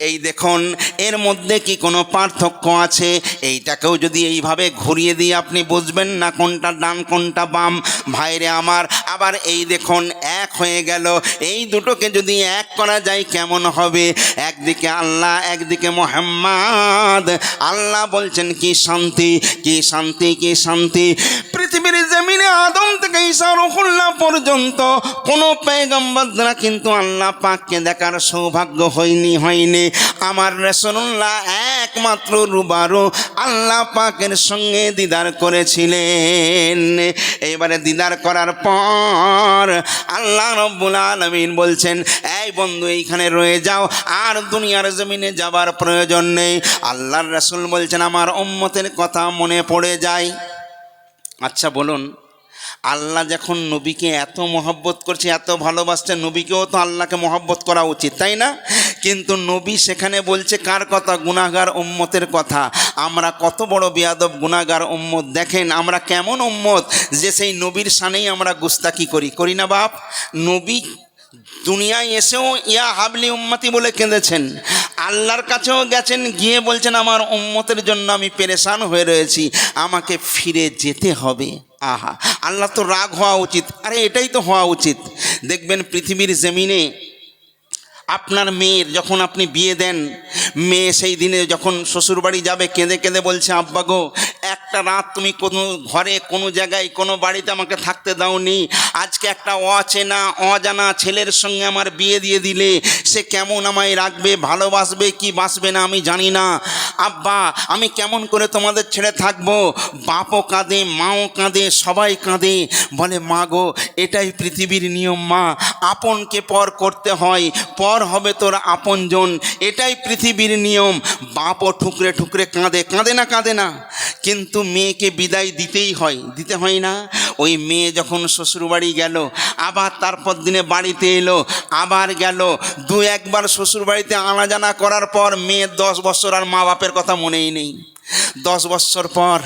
এই দেখুন, এর মধ্যে কি কোনো পার্থক্য আছে? এইটাকেও যদি এইভাবে ঘুরিয়ে দিয়ে আপনি বুঝবেন না কোনটা ডান কোনটা বাম। ভাইরে আমার, আবার এই দেখুন এক হয়ে গেল। এই দুটোকে যদি এক করা যায় কেমন হবে? একদিকে আল্লাহ, একদিকে মুহাম্মদ। আল্লাহ বলছেন কি শান্তি, কি শান্তি, কি শান্তি। পৃথিবীর জমিনে আদম থেকে ঈসা রূহুল্লাহ পর্যন্ত কোনো পয়গম্বররা কিন্তু আল্লাহ পাককে দেখার সৌভাগ্য হয়নি। আমার রাসূলুল্লাহ একমাত্র রুবারু আল্লাহ পাকের সঙ্গে দিদার করেছিলেন। এইবারে দিদার করার পর আল্লাহ রাব্বুল আলামিন বলছেন, এই বন্ধু এইখানে রয়ে যাও, আর দুনিয়ার জমিনে যাবার প্রয়োজন নেই। আল্লাহর রাসূল বলছেন, আমার উম্মতের কথা মনে পড়ে যায়। আচ্ছা বলুন, আল্লাহ যখন নবীকে এত মহব্বত করছে, এত ভালোবাসছে, নবীকেও তো আল্লাহকে মহব্বত করা উচিত, তাই না? কিন্তু নবী সেখানে বলছে কার কথা? গুনাহগার উম্মতের কথা। আমরা কত বড় বেয়াদব গুনাহগার উম্মত। দেখেন আমরা কেমন উম্মত যে সেই নবীর শানেই আমরা গুস্তাকি করি না বাপ? নবী দুনিয়ায় এসেও ইয়া হাবলি উম্মতি বলে কেঁদেছেন, আল্লাহর কাছেও গেছেন, গিয়ে বলছেন আমার উম্মতের জন্য আমি পেরেশান হয়ে রয়েছি, আমাকে ফিরে যেতে হবে। আহা, আল্লাহ তো রাগ হওয়া উচিত। আরে এটাই তো হওয়া উচিত। দেখবেন পৃথিবীর জমিনে আপনার মেয়ের যখন আপনি বিয়ে দেন, মেয়ে সেই দিনে যখন শ্বশুরবাড়ি যাবে কেঁদে কেঁদে বলছে, আব্বা গো একটা রাত তুমি কোনো ঘরে, কোনো জায়গায়, কোনো বাড়িতে আমাকে থাকতে দাওনি। আজকে একটা অচেনা অজানা ছেলের সঙ্গে আমার বিয়ে দিয়ে দিলে, সে কেমন আমায় রাখবে, ভালোবাসবে কি বাসবে না আমি জানি না। আব্বা আমি কেমন করে তোমাদের ছেড়ে থাকবো? বাপও কাঁদে, মাও কাঁদে, সবাই কাঁদে। বলে মা গো এটাই পৃথিবীর নিয়ম মা, আপনকে পর করতে হয়, পর হবে তোর আপনজন, এটাই পৃথিবীর নিয়ম। বাপও ঠুকরে ঠুকরে কাঁদে, কাঁদে না, কিন্তু মেয়েকে বিদায় দিতেই হয়, দিতে হয় না? ওই মেয়ে যখন শ্বশুরবাড়ি গেল, আবার তারপর দিনে বাড়িতে এলো, আবার গেল, দু একবার শ্বশুরবাড়িতে আনাজানা করার পর মেয়ের 10 বছর আর মা বাপের কথা মনেই নেই। 10 বছর পর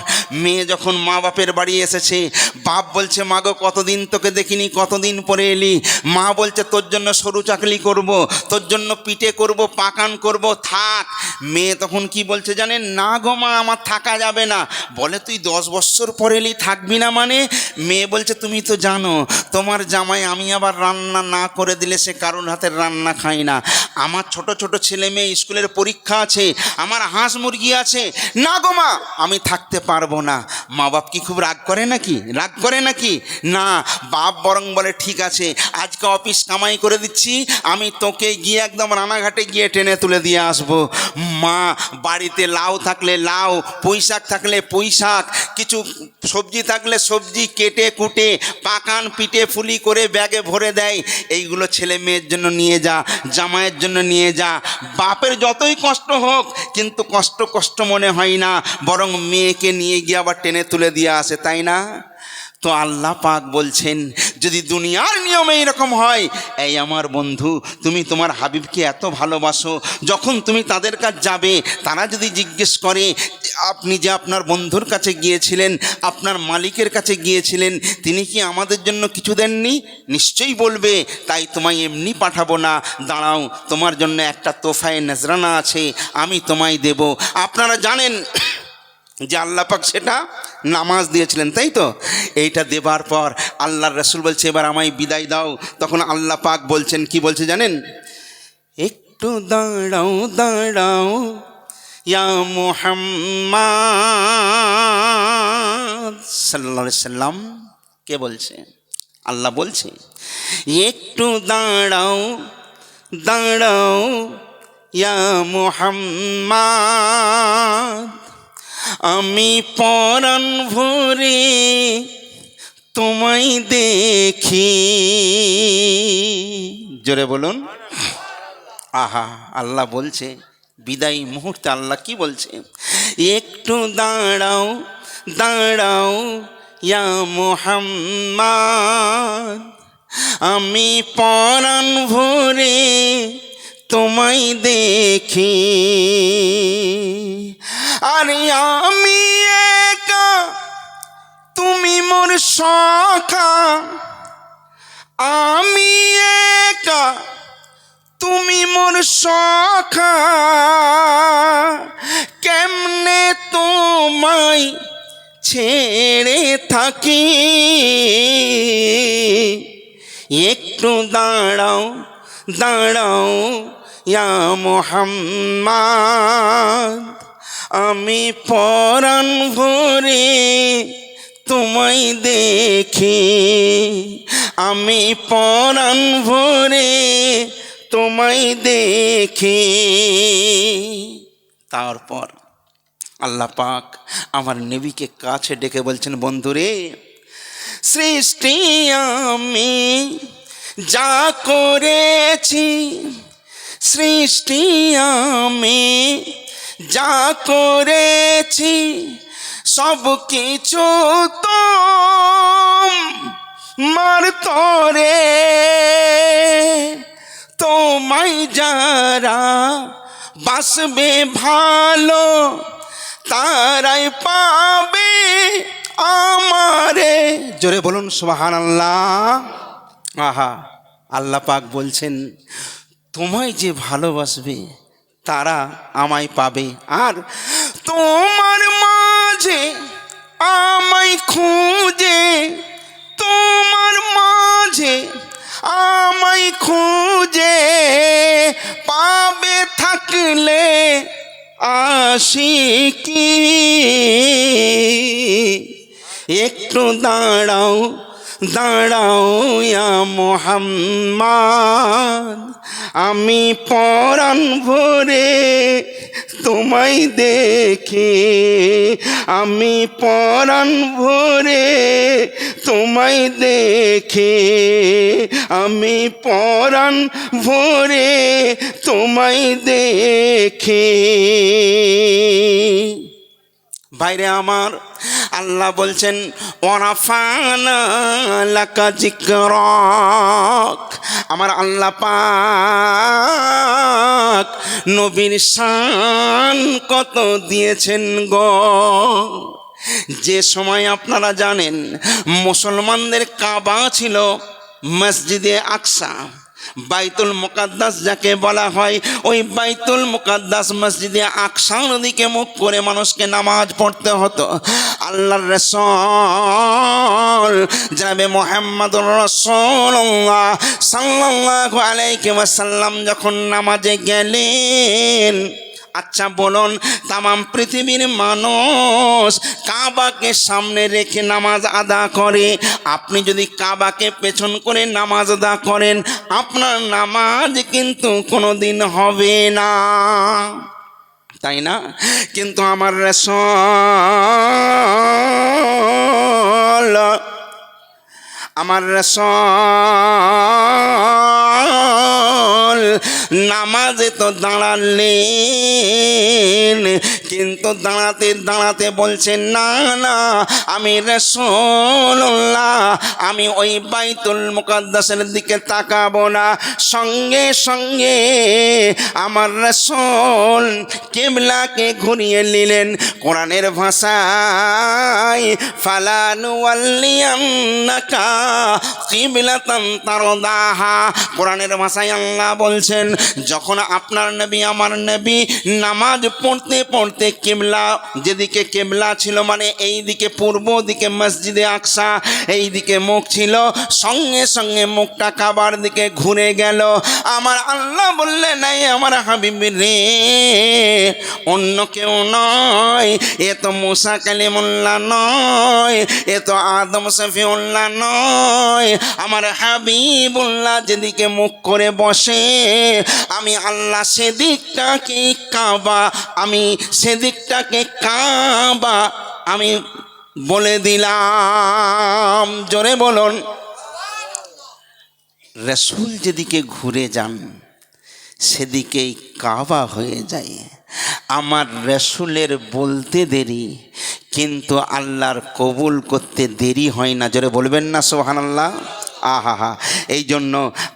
মেয়ে যখন মা বাপের বাড়ি এসেছে, বাপ বলছে মা গো কতদিন তোকে দেখিনি, কতদিন পরে এলি। মা বলছে তোর জন্য সরু চাকলি করব, তোর জন্য পিঠে করব, পাকান করব, থাক। মেয়ে তখন কি বলছে জানেন? না গো মা আমার থাকা যাবে না। বলে তুই 10 বছর পরে এলি, থাকবি না মানে? মেয়ে বলছে তুমি তো জানো তোমার জামাই আমি আবার রান্না না করে দিলে সে কারোর হাতের রান্না খাই না। আমার ছোট ছোট ছেলে মেয়ে স্কুলের পরীক্ষা আছে, আমার হাঁস মুরগি আছে, না গো মা আমি থাকতে পারবো না। মা বাপ কি খুব রাগ করে নাকি? রাগ করে নাকি? না, বাপ বরং বলে ঠিক আছে আজকে অফিস কামাই করে দিচ্ছি, আমি তোকে গিয়ে একদম রানাঘাটে গিয়ে টেনে তুলে দিয়ে আসবো। মা বাড়িতে লাউ থাকলে লাউ, পুঁই শাক থাকলে পুঁই শাক, কিছু সবজি থাকলে সবজি কেটে কুটে পাকান পিঠে ফুলি করে ব্যাগে ভরে দেয়। এইগুলো ছেলে মেয়ের জন্য নিয়ে যা, জামাইয়ের জন্য নিয়ে যা। বাপের যতই কষ্ট হোক কিন্তু কষ্ট মনে হয় না, বরং মেয়েকে নিয়ে গিয়ে আবার টেনে তুলে দিয়ে আসে, তাই না? তো আল্লাহ পাক বলছেন যদি দুনিয়ার নিয়মে এরকম হয়, এই আমার বন্ধু তুমি তোমার হাবিবকে এত ভালোবাসো, যখন তুমি তাদের কাছে যাবে তারা যদি জিজ্ঞেস করে আপনি যে আপনার বন্ধুর কাছে গিয়েছিলেন, আপনার মালিকের কাছে গিয়েছিলেন, তিনি কি আমাদের জন্য কিছু দেননি? নিশ্চয়ই বলবে তাই তোমায় এমনি পাঠাবো না, দাঁড়াও তোমার জন্য একটা তোফায়ে নজরানা আছে, আমি তোমায় দেব। আপনারা জানেন যে আল্লাহ পাক সেটা নামাজ দিয়েছিলেন, তাই তো? এইটা দেবার পর আল্লাহর রাসূল বলছে এবার আমায় বিদায় দাও। তখন আল্লাহ পাক বলছেন, কি বলছে জানেন? একটু দাঁড়াও দাঁড়াও ইয়া মুহাম্মদ সাল্লাল্লাহু আলাইহি সাল্লাম। কে বলছে? আল্লাহ বলছে একটু দাঁড়াও দাঁড়াও ইয়া মুহাম্মদ, আমি পরাণ ভরে তোমায় দেখি। জোরে বলুন আহা। আল্লাহ বলছে বিদায়ী মুহূর্তে আল্লাহ কি বলছে? একটু দাঁড়াও দাঁড়াও ইয়া মুহাম্মদ, আমি পরাণ ভরে তোমায় দেখি। আরে আমি একা তুমি মোর সখা, আমি একা তুমি মোর সখা, কেমনে তোমায় ছেড়ে থাকি। একটু দাঁড়াও দাঁড়াও ইয়া মুহাম্মদ, আমি পরাণ ভরে তোমায় দেখি, আমি পরাণ ভরে তোমায় দেখি। তারপর আল্লাহ পাক আমার নবীকে কাছে ডেকে বলছেন বন্ধুরে, সৃষ্টি আমি যা করেছি, সৃষ্টি আমি যা করেছি, সব কিছু তোমার তরে। তোমায় যারা বাসবে ভালো, তারাই পাবে আমারে। জোরে বলুন সুবহানাল্লাহ। আহা, আল্লাহ পাক বলছেন তোমায় যে ভালোবাসবে তারা আমায় পাবে, আর তোমার মাঝে আমায় খুঁজে, তোমার মাঝে আমায় খুঁজে পাবে থাকলে আশিকি। একটু দাঁড়াও দাঁড়াও ইয়া মুহাম্মদ, আমি পরাণ ভরে তোমায় দেখি, আমি পরাণ ভরে তোমায় দেখি, আমি পরাণ ভরে তোমায় দেখি। বাইরে আমার আল্লাহ বলছেন ওয়ারাফানা লাকা যিকরাক, আমার আল্লাহ পাক নবীর শান কত দিয়েছেন গো। যে সময় আপনারা জানেন মুসলমানদের কাবা ছিল মসজিদে আকসা, বাইতুল মুকাদ্দাস যাকে বলা হয়, ওই বাইতুল মুকাদ্দাস মসজিদে আকসার দিকে মুখ করে মানুষকে নামাজ পড়তে হতো। আল্লাহর রাসূল জনাবে মুহাম্মদুর রাসূলুল্লাহ সাল্লাল্লাহু আলাইহি ওয়াসাল্লাম যখন নামাজে গেলেন, আচ্ছা বলুন তামাম পৃথিবীর মানুষ কাবাকে সামনে রেখে নামাজ আদা করে, আপনি যদি কাবাকে পেছন করে নামাজ আদা করেন আপনার নামাজ কিন্তু কোনোদিন হবে না, তাই না? কিন্তু আমার রাসূল, আমার রাসূল নামাজে তো দাঁড়ালেন কিন্তু দাঁড়াতে দাঁড়াতে বলছেন না না, আমি রাসূলুল্লাহ, আমি ওই বাইতুল মুকাদ্দাসের দিকে তাকাবো না। সঙ্গে সঙ্গে আমার রাসূল কিবলাকে ঘুরিয়ে নিলেন। কোরআনের ভাষায় ফালা নুওয়াল্লিয়ান্নাকা কিবলাতান তারদাহা, কোরআনের ভাষায় আল্লাহ বলছেন যখন আপনার নবী আমার নবী নামাজ পড়তে পড়তে কিবলা, যেদিকে কিবলা ছিল মানে এই দিকে পূর্ব দিকে মসজিদে আকসা, এই দিকে মুখ ছিল, সঙ্গে সঙ্গে মুখটা কাবার দিকে ঘুরে গেল। আমার আল্লাহ বললেন নাই আমার হাবিব রে, অন্য কেউ নয়, এ তো মুসা কালিমুল্লাহ নয়, এ তো আদম শফিউল্লাহ নয়, আমার হাবিবুল্লাহ যেদিকে মুখ করে বসে আমি আল্লাহ সেদিকটাকে কাবা, আমি সেদিকটাকে কাবা আমি বলে দিলাম। জোরে বলুন। রাসূল যেদিকে ঘুরে যান সেদিকেই কাবা হয়ে যায়। আমার রাসূলের বলতে দেরি কিন্তু আল্লাহর কবুল করতে দেরি হয় না। জোরে বলবেন না সুবহানাল্লাহ। আহা হা, এই জন্য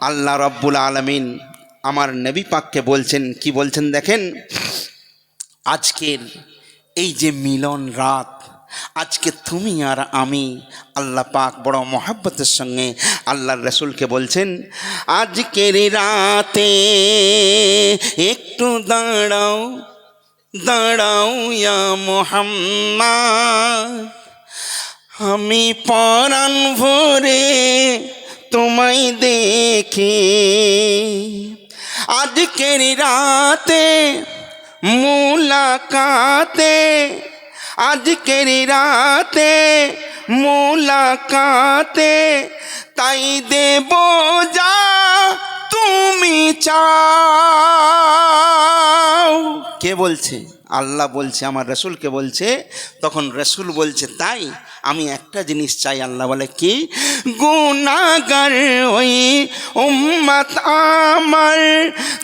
আল্লাহ রব্বুল আলামিন আমার নবী পাককে বলছেন, কি বলছেন দেখেন, আজকের এই যে মিলন রাত, আজকে তুমি আর আমি, আল্লাহ পাক বড় মহব্বতের সঙ্গে আল্লাহর রাসূলকে বলছেন আজকের রাতে একটু দাঁড়াও দাঁড়াও ইয়া মুহাম্মদ, আমি পরাণ ভরে তোমায় দেখি। আজকের রাতে মুলাকাতে, আজকের রাতে মুলাকাতে, তাই দেব যা তুমি চাও। কে বলছে? আল্লাহ বলছে, আমার রাসূলকে বলছে। তখন রাসূল বলছে তাই আমি একটা জিনিস চাই। আল্লাহ বলে কি? গুনাহগার ওই উম্মত আমার,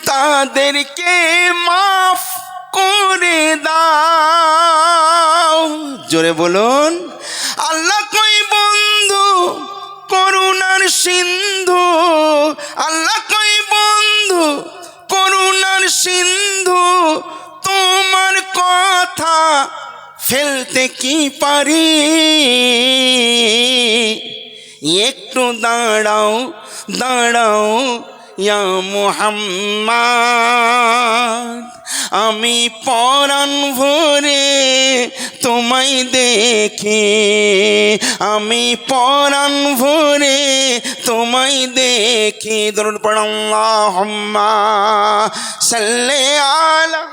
তাদেরকে মাফ করে দাও। জোরে বলুন। আল্লাহ কই বন্ধু করুণার সিন্ধু, আল্লাহ কই বন্ধু করুণার সিন্ধু, তোমার কথা ফেলতে কি পারি? একটু দাঁড়াও দাঁড়াও ইয়া মুহাম্মদ, আমি পরাণ ভরে তোমায় দেখি, আমি পরাণ ভরে তোমায় দেখি। দরুদ পড়ো আল্লাহুম্মা সাল্লি আলা।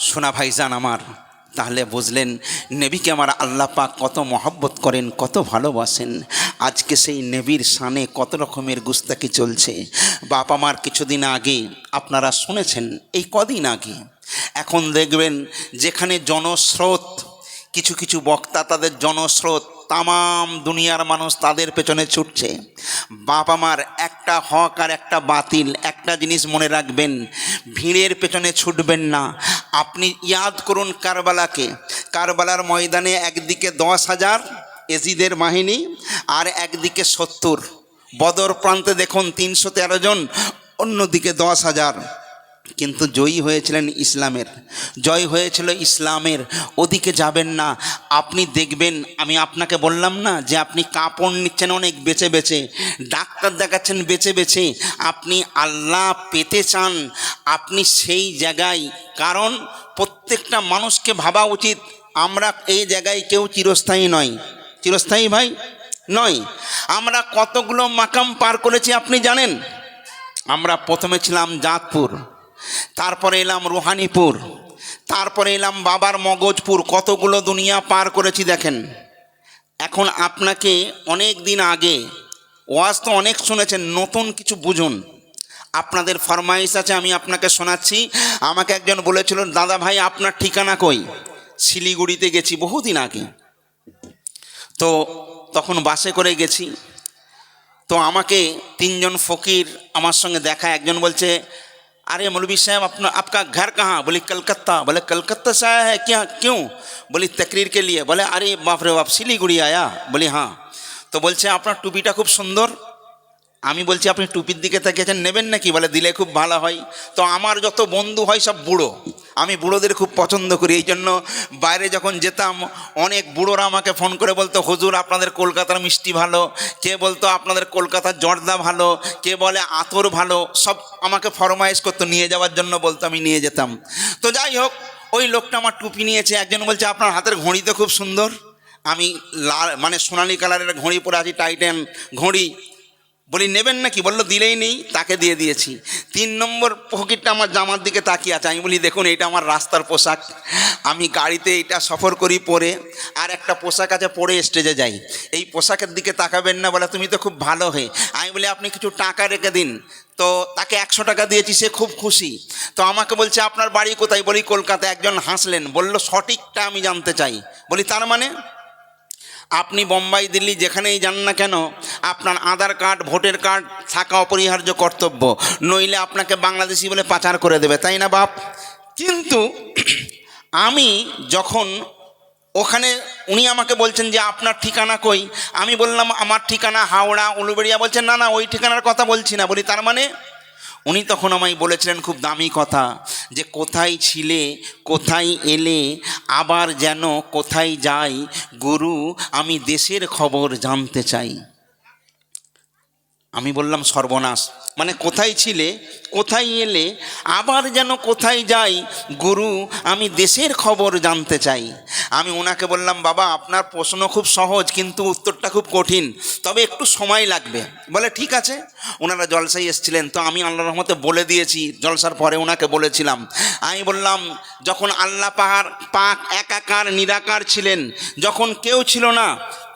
শোনা ভাইজান আমার, তাহলে বুঝলেন নবীকে আমার আল্লাহ পাক কত মহব্বত করেন, কত ভালোবাসেন। আজকে সেই নবীর শানে কত রকমের গুস্তাকি চলছে। বাপ আমার কিছুদিন আগে আপনারা শুনেছেন, এই কদিন আগে, এখন দেখবেন যেখানে জনস্রোত, কিছু কিছু বক্তা তাদের জনস্রোত, তামাম দুনিয়ার মানুষ তাদের পেছনে ছুটছে। বাপ আমার, একটা হক আর একটা বাতিল, একটা জিনিস মনে রাখবেন, ভিড়ের পেছনে ছুটবেন না। আপনি ইয়াদ করুন কারবালাকে। কারবালার ময়দানে একদিকে 10,000 এজিদের বাহিনী আর একদিকে 70। বদর প্রান্তে দেখুন 313 জন, অন্যদিকে 10,000। কিন্তু জয়ী হয়েছিলেন ইসলামের, জয় হয়েছিল ইসলামের। ওদিকে যাবেন না। আপনি দেখবেন, আমি আপনাকে বললাম না যে আপনি কাপড় নিচ্ছেন অনেক বেছে বেছে, ডাক্তার দেখাচ্ছেন বেছে বেছে, আপনি আল্লাহ পেতে চান, আপনি সেই জায়গায়। কারণ প্রত্যেকটা মানুষকে ভাবা উচিত আমরা এই জায়গায় কেউ চিরস্থায়ী নয়। চিরস্থায়ী ভাই নয়। আমরা কতগুলো মাকাম পার করেছি আপনি জানেন? আমরা প্রথমে ছিলাম জাতপুর, তারপরে এলাম রুহানিপুর, তারপরে এলাম বাবার মগজপুর। কতগুলো দুনিয়া পার করেছি দেখেন। এখন আপনাকে অনেক দিন আগে ওয়াজ তো অনেক শুনেছেন, নতুন কিছু বুঝুন। আপনাদের ফরমাইশ আছে, আমি আপনাকে শোনাচ্ছি। আমাকে একজন বলেছিল, দাদা ভাই আপনার ঠিকানা কই? শিলিগুড়িতে গেছি বহুদিন আগে। তো তখন বাসে করে গেছি। তো আমাকে তিনজন ফকির আমার সঙ্গে দেখা। একজন বলছে, अरे मौलवी साहब अपना आपका घर कहाँ? बोली कलकत्ता। बोले कलकत्ता से आया है क्या, क्यों? बोली तकरीर के लिए। बोले अरे बाप रे बाप, सिलीगुड़ी आया? बोली हाँ। तो बोलছে আপনার টুপিটা খুব সুন্দর। আমি বলছি আপনি টুপির দিকে তাকিয়েছেন, নেবেন নাকি? বলে দিলে খুব ভালো হয়। তো আমার যত বন্ধু হয় সব বুড়ো, আমি বুড়োদের খুব পছন্দ করি। এই জন্য বাইরে যখন যেতাম অনেক বুড়োরা আমাকে ফোন করে বলতো, হুজুর আপনাদের কলকাতার মিষ্টি ভালো, কে বলতো আপনাদের কলকাতার জর্দা ভালো, কে বলে আতর ভালো, সব আমাকে ফরমাইশ করতো, নিয়ে যাওয়ার জন্য বলতো, আমি নিয়ে যেতাম। তো যাই হোক, ওই লোকটা আমার টুপি নিয়েছে। একজন বলছে আপনার হাতের ঘড়ি তো খুব সুন্দর। আমি লাল মানে সোনালি কালারের ঘড়ি পরে আছি, টাইটান ঘড়ি। বলি নেবেন নাকি? বললো দিলেই নেই, তাকে দিয়ে দিয়েছি। 3 নম্বর ফকিরটা আমার জামার দিকে তাকিয়ে আছে। আমি বলি দেখুন এটা আমার রাস্তার পোশাক, আমি গাড়িতে এটা সফর করি পরে, আর একটা পোশাক আছে পরে স্টেজে যাই, এই পোশাকের দিকে তাকাবেন না। বলে তুমি তো খুব ভালো হয়ে। আমি বলি আপনি কিছু টাকা রেখে দিন। তো তাকে 100 টাকা দিয়েছি, সে খুব খুশি। তো আমাকে বলছে আপনার বাড়ি কোথায়? বলি কলকাতা। একজন হাসলেন, বলল সঠিকটা আমি জানতে চাই। বলি তার মানে? আপনি বোম্বাই দিল্লি যেখানেই যান না কেন আপনার আধার কার্ড ভোটার কার্ড থাকা অপরিহার্য কর্তব্য, নইলে আপনাকে বাংলাদেশি বলে পাচার করে দেবে, তাই না বাপ? কিন্তু আমি যখন ওখানে, উনি আমাকে বলছেন যে আপনার ঠিকানা কই? আমি বললাম আমার ঠিকানা হাওড়া উলুবেড়িয়া। বলছেন না না ওই ঠিকানার কথা বলছি না। বলি তার মানে? উনি তখন আমায় বলেছিলেন খুব দামি কথা, যে কোথায় ছিলে কোথায় এলে, আবার যেন কোথায় যাই, গুরু আমি দেশের খবর জানতে চাই। আমি বললাম সর্বনাশ, মানে কোথায় ছিলে কোথায় এলে, আবার যেন কোথায় যাই, গুরু আমি দেশের খবর জানতে চাই। আমি ওনাকে বললাম বাবা আপনার প্রশ্ন খুব সহজ কিন্তু উত্তরটা খুব কঠিন, তবে একটু সময় লাগবে। বলে ঠিক আছে। ওনারা জলসায় এসেছিলেন, তো আমি আল্লাহর রহমতে বলে দিয়েছি। জলসার পরে ওনাকে বলেছিলাম, আমি বললাম যখন আল্লাহ পাক একাকার নিরাকার ছিলেন, যখন কেউ ছিল না,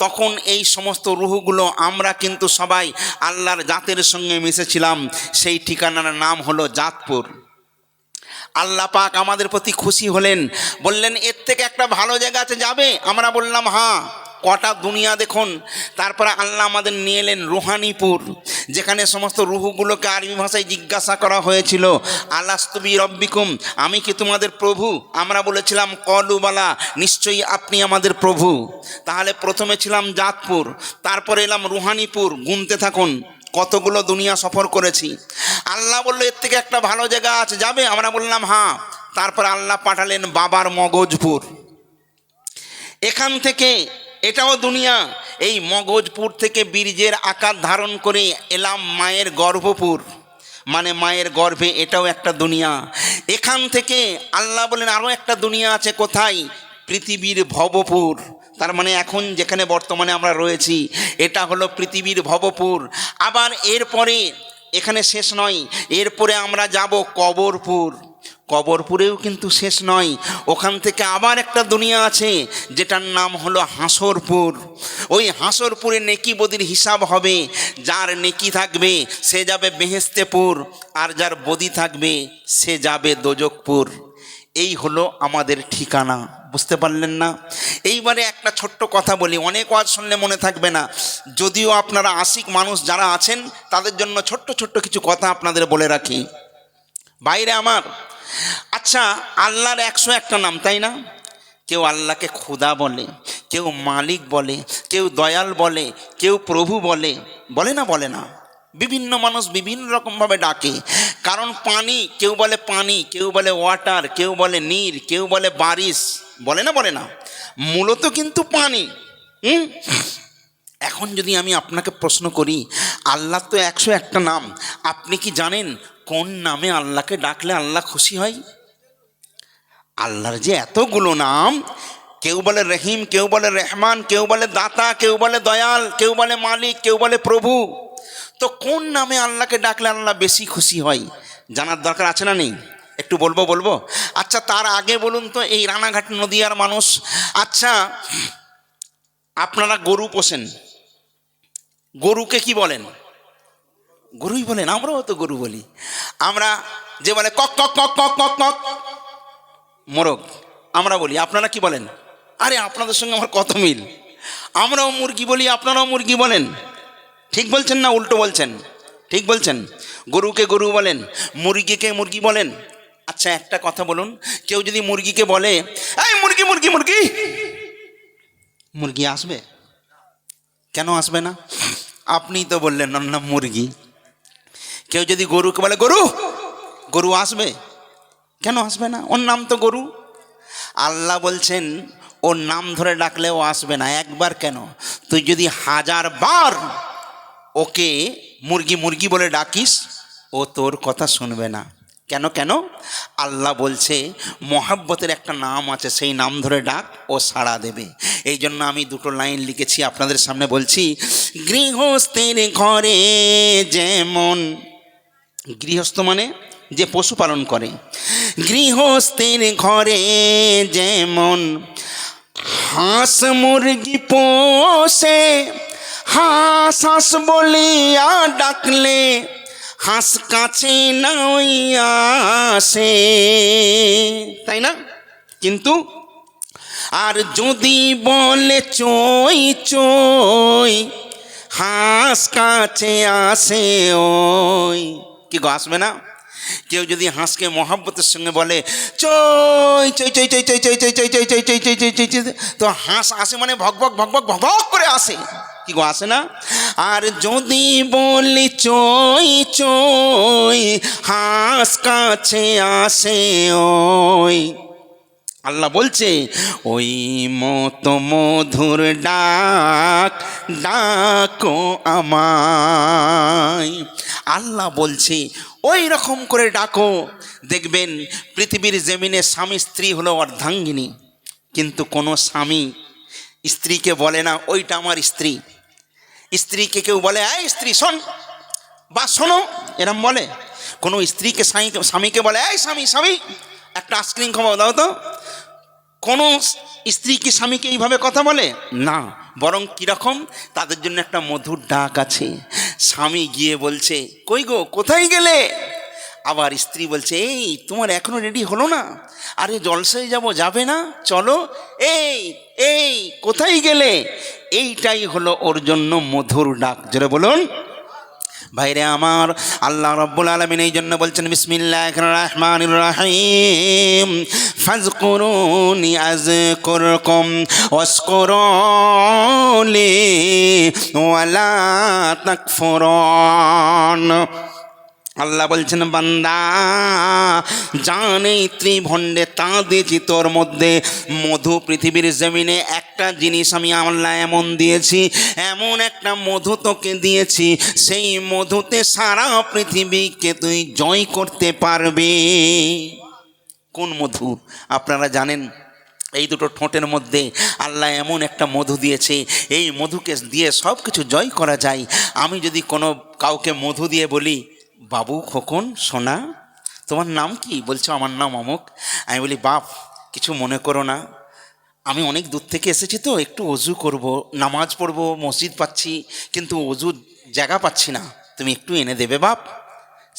তখন এই সমস্ত রুহগুলো আমরা কিন্তু সবাই আল্লাহর জাতের সঙ্গে মিশেছিলাম। সেই ঠিকানার নাম হলো জাতপুর। আল্লাহ পাক আমাদের প্রতি খুশি হলেন, বললেন এর থেকে একটা ভালো জায়গা আছে, যাবে? আমরা বললাম হ্যাঁ। কটা দুনিয়া দেখুন। তারপরে আল্লাহ আমাদের নিয়ে এলেন রুহানিপুর, যেখানে সমস্ত রুহুগুলোকে আরবি ভাষায় জিজ্ঞাসা করা হয়েছিল, আলাস্তুবি রব্বিকুম, আমি কি তোমাদের প্রভু? আমরা বলেছিলাম কলু বালা, নিশ্চয়ই আপনি আমাদের প্রভু। তাহলে প্রথমে ছিলাম জাতপুর, তারপরে এলাম রুহানিপুর। গুনতে থাকুন কতগুলো দুনিয়া সফর করেছি। আল্লাহ বললো এর থেকে একটা ভালো জায়গা আছে, যাবে? আমরা বললাম হ্যাঁ। তারপর আল্লাহ পাঠালেন বাবার মগজপুর। এখান থেকে, এটাও দুনিয়া, এই মগজপুর থেকে বীর্যের আকার ধারণ করে এলাম মায়ের গর্ভপুর, মানে মায়ের গর্ভে, এটাও একটা দুনিয়া। এখান থেকে আল্লাহ বলেন আরও একটা দুনিয়া আছে, কোথায়? পৃথিবীর ভবপুর। তার মানে এখন যেখানে বর্তমানে আমরা রয়েছি এটা হলো পৃথিবীর ভবপুর। আবার এরপরে এখানে শেষ নয়, এরপরে আমরা যাব কবরপুর। কবরপুরেও কিন্তু শেষ নয়, ওখান থেকে আবার একটা দুনিয়া আছে যেটার নাম হলো হাসরপুর। ওই হাসরপুরে নেকি বদির হিসাব হবে, যার নেকি থাকবে সে যাবে বেহেশতেপুর, আর যার বদি থাকবে সে যাবে দোজখপুর। এই হলো আমাদের ঠিকানা। বুঝতে পারলেন না? এইবারে একটা ছোট্ট কথা বলি, অনেক ওয়াজ শুনলে মনে থাকবে না, যদিও আপনারা আশিক মানুষ যারা আছেন তাদের জন্য ছোট্ট ছোট্ট কিছু কথা আপনাদের বলে রাখি। বাইরে আমার, আচ্ছা আল্লাহর 101টা নাম, তাই না? কেউ আল্লাহকে খোদা বলে, কেউ মালিক বলে, কেউ দয়াল বলে, কেউ প্রভু বলে, বলে না? বলে না? বিভিন্ন মানুষ বিভিন্ন রকমভাবে ডাকে। কারণ পানি, কেউ বলে পানি, কেউ বলে ওয়াটার, কেউ বলে নীর, কেউ বলে বারিশ, বলে না? বলে না? মূলত কিন্তু পানি। এখন যদি আমি আপনাকে প্রশ্ন করি, আল্লাহ তো 101টা নাম, আপনি কি জানেন কোন নামে আল্লাহকে ডাকলে আল্লাহ খুশি হয়? আল্লাহর যে এতগুলো নাম, কেউ বলে রহিম, কেউ বলে রহমান, কেউ বলে দাতা, কেউ বলে দয়াল, কেউ বলে মালিক, কেউ বলে প্রভু। তো কোন নামে আল্লাহকে ডাকলে আল্লাহ বেশি খুশি হয় জানার দরকার আছে না নেই? একটু বলবো। আচ্ছা তার আগে বলুন তো, এই রানাঘাট নদিয়ার মানুষ, আচ্ছা আপনারা গরু পোষেন, গরুকে কি বলেন? গরুই বলেন। আমরাও তো গরু বলি। আমরা যে বলে কক কক কক কক কক কক, মোরগ আমরা বলি, আপনারা কি বলেন? আরে আপনাদের সঙ্গে আমার কত মিল। আমরাও মুরগি বলি, আপনারাও মুরগি বলেন। ঠিক বলছেন না উল্টো বলছেন? ঠিক বলছেন। গরুকে গরু বলেন, মুরগিকে মুরগি বলেন। আচ্ছা একটা কথা বলুন, কেউ যদি মুরগিকে বলে এই মুরগি মুরগি মুরগি, মুরগি আসবে? কেন আসবে না? আপনিই তো বললেন ওর নাম মুরগি। কেউ যদি গরুকে বলে গরু, গরু আসবে? কেন আসবে না? ওর নাম তো গরু। আল্লাহ বলছেন ওর নাম ধরে ডাকলেও আসবে না। একবার কেন, তুই যদি 1000 বার ওকে মুরগি মুরগি বলে ডাকিস, ও তোর কথা শুনবে না। কেন কেন? আল্লাহ বলছে মহাব্বতের একটা নাম আছে, সেই নাম ধরে ডাক, ও সাড়া দেবে। এই জন্য আমি দুটো লাইন লিখেছি আপনাদের সামনে বলছি। গৃহস্থের ঘরে যেমন, গৃহস্থ মানে যে পশুপালন করে, গৃহস্থের ঘরে যেমন হাঁস মুরগি পোষে, হাঁস হাঁস বলিয়া ডাকলে হাঁস কাছে নাই আসে, তাই না? কিন্তু আর যদি বলে চই চই, হাঁস কাছে আসে ওই। কি গো আসবে না? কেউ যদি হাঁসকে মহাব্বতের সঙ্গে বলে চই চই চই চই চই চই চই চই চই চই চই চই চই চই চই, তো হাঁস আসে মানে ভক ভক ভক ভক ভক ভক করে আসে। কি গো আসে না? আর যদি বলি চই চই, হাঁস কাছে আসে ওই। আল্লাহ বলছে ওই মতো মধুর ডাক ডাকো আমায়। আল্লাহ বলছে ওই রকম করে ডাকো। দেখবেন পৃথিবীর জমিনে স্বামী স্ত্রী হলো অর্ধাঙ্গিনী, কিন্তু কোনো স্বামী স্ত্রীকে বলে না ওইটা আমার স্ত্রী। স্ত্রীকে কেউ বলে এই স্ত্রী শোন বা শোনো, এরম বলে? কোনো স্ত্রীকে স্বামীকে বলে এই স্বামী স্বামী একটা আইসক্রিম খাওয়া দাও তো? কোনো স্ত্রী কি স্বামীকে এইভাবে কথা বলে না? বরং কীরকম, তাদের জন্য একটা মধুর ডাক আছে। স্বামী গিয়ে বলছে কই গো কোথায় গেলে? আবার স্ত্রী বলছে এই তোমার এখনো রেডি হলো না? আরে জলসায় যাব, যাবে না? চলো। এই এই কোথায় গেলে? এইটাই হলো ওর জন্য মধুর ডাক। জোরে বলুন ভাইরে আমার। আল্লাহ রাব্বুল আলামিন এই জন্য বলছেন বিসমিল্লাহির রহমানির রহিম, ফাযকুরুনি আযকুরকুম ওয়াশকুরুলি ওয়ালা তাকফুরুন। আল্লাহ বলছেন বান্দা জানে ত্রিভণ্ডে তা দিয়েছি তোর মধ্যে মধু। পৃথিবীর জমিনে একটা জিনিস আমি আল্লাহ এমন দিয়েছি, এমন একটা মধু তোকে দিয়েছি, সেই মধুতে সারা পৃথিবীকে তুই জয় করতে পারবি। কোন মধু আপনারা জানেন? এই দুটো ঠোঁটের মধ্যে আল্লাহ এমন একটা মধু দিয়েছে, এই মধুকে দিয়ে সব কিছু জয় করা যায়। আমি যদি কোনো কাউকে মধু দিয়ে বলি বাবু খোকন সোনা তোমার নাম কি? বলছো আমার নাম অমুক। আমি বলি বাপ কিছু মনে করো না, আমি অনেক দূর থেকে এসেছি তো একটু অজু করব, নামাজ পড়ব, মসজিদ পাচ্ছি কিন্তু অজুর জায়গা পাচ্ছি না, তুমি একটু এনে দেবে বাপ?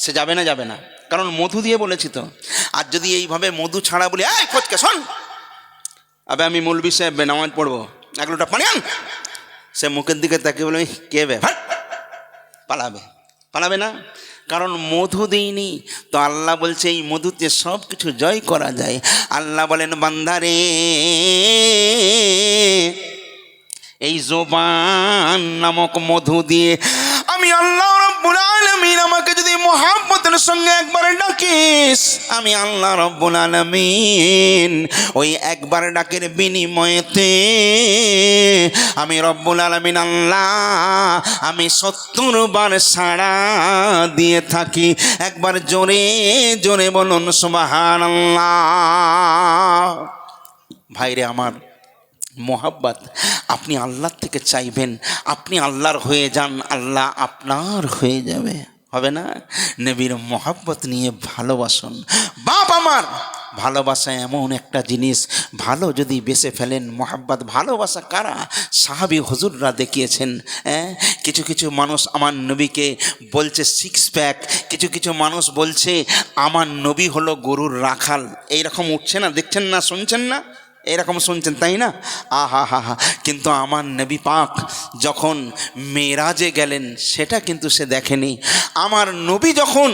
সে যাবে না? যাবে না, কারণ মধু দিয়ে বলেছি তো। আর যদি এইভাবে মধু ছাড়া বলি এই ফচকে শোন, আবে আমি মৌলবি সাহেব নামাজ পড়বো, এক লোটা পানি আন, সে মুখের দিকে তাকিয়ে বলে কে বে, পালাবে? পালাবে না, কারণ মধু দিইনি তো। আল্লাহ বলছে এই মধুতে সব কিছু জয় করা যায়। আল্লাহ বলেন বান্দারে এই জবান নামক মধু দিয়ে আমি আল্লাহ রাব্বুল আলামিন, আমাকে যদি মুহাব্বতের সঙ্গে একবার ডাকিস, আমি আল্লাহ রাব্বুল আলামিন ওই একবার ডাকের বিনিময়েতে আমি রব্বুল আলামিন আল্লাহ আমি 70 বার সাড়া দিয়ে থাকি। একবার জোরে জোরে বলুন সুবহানাল্লাহ। ভাইরে আমার, মোহাব্বত আপনি আল্লাহর থেকে চাইবেন, আপনি আল্লাহর হয়ে যান, আল্লাহ আপনার হয়ে যাবে। হবে না? নবীর মোহাব্বত নিয়ে ভালোবাসুন। বাপ আমার, ভালোবাসা এমন একটা জিনিস, ভালো যদি বেসে ফেলেন মোহাব্বত। ভালোবাসা কারা? সাহাবী হুজুররা দেখিয়েছেন। কিছু কিছু মানুষ আমার নবীকে বলছে 6 প্যাক, কিছু কিছু মানুষ বলছে আমার নবী হলো গরুর রাখাল। এইরকম উঠছে না, দেখছেন না, শুনছেন না? এরকম শুনছেন তাই না? আহা হা হা। কিন্তু আমার নবী পাক যখন মেরাজে গেলেন সেটা কিন্তু সে দেখেনি। আমার নবী যখন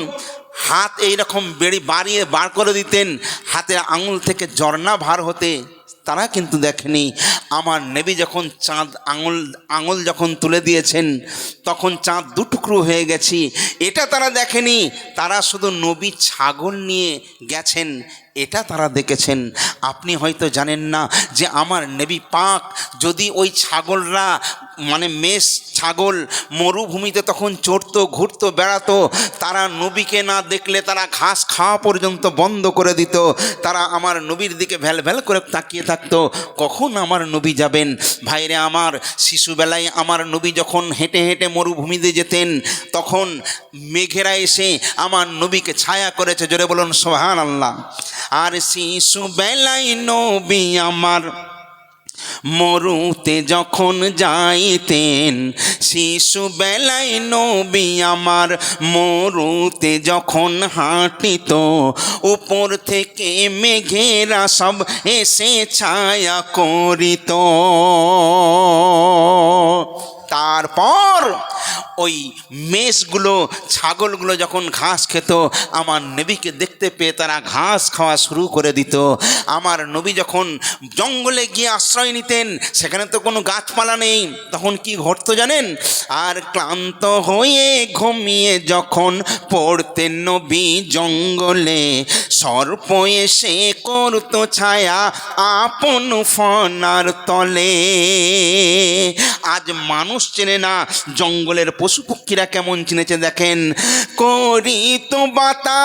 হাত এইরকম বাড়িয়ে বার করে দিতেন, হাতের আঙুল থেকে ঝর্ণা ভার হতে, তারা কিন্তু দেখেনি। আমার নবী যখন চাঁদ আঙুল যখন তুলে দিয়েছেন তখন চাঁদ দুটুকরো হয়ে গেছি, এটা তারা দেখেনি। তারা শুধু নবী ছাগল নিয়ে গেছেন এটা তারা দেখেছেন। আপনি হয়তো জানেন না যে আমার নবী পাক যদি ওই ছাগলরা মানে মেষ ছাগল মরুভূমিতে তখন চড়তো ঘুরতো বেড়াতো, তারা নবীকে না দেখলে তারা ঘাস খাওয়া পর্যন্ত বন্ধ করে দিত। তারা আমার নবীর দিকে ভ্যাল ভ্যাল করে তাকিয়ে থাকতো কখন আমার নবী যাবেন। ভাইরে আমার, শিশুবেলায় আমার নবী যখন হেঁটে হেঁটে মরুভূমিতে যেতেন তখন মেঘেরা এসে আমার নবীকে ছায়া করেছে, জোরে বলুন সুবহানাল্লাহ। আর শিশুবেলায় নবী আমার মরুতে যখন যাইতেন, শিশুবেলায় নবী আমার মরুতে যখন হাঁটিত, উপর থেকে মেঘেরা সব এসে ছায়া করিত। তারপর ওই মেষগুলো ছাগলগুলো যখন ঘাস খেত আমার নবীকে দেখতে পেয়ে তারা ঘাস খাওয়া শুরু করে দিত। আমার নবী যখন জঙ্গলে গিয়ে আশ্রয় নিতেন সেখানে তো কোনো গাছপালা নেই, তখন কি ঘটতো জানেন? আর ক্লান্ত হয়ে ঘুমিয়ে যখন পড়তেন নবী জঙ্গলে, সর্প এসে করতো ছায়া আপন ফনার তলে। আজ মানুষ চেনে না, জঙ্গলের পশু পক্ষীরা কেমন চিনেছে দেখেন। করিত বাতাস,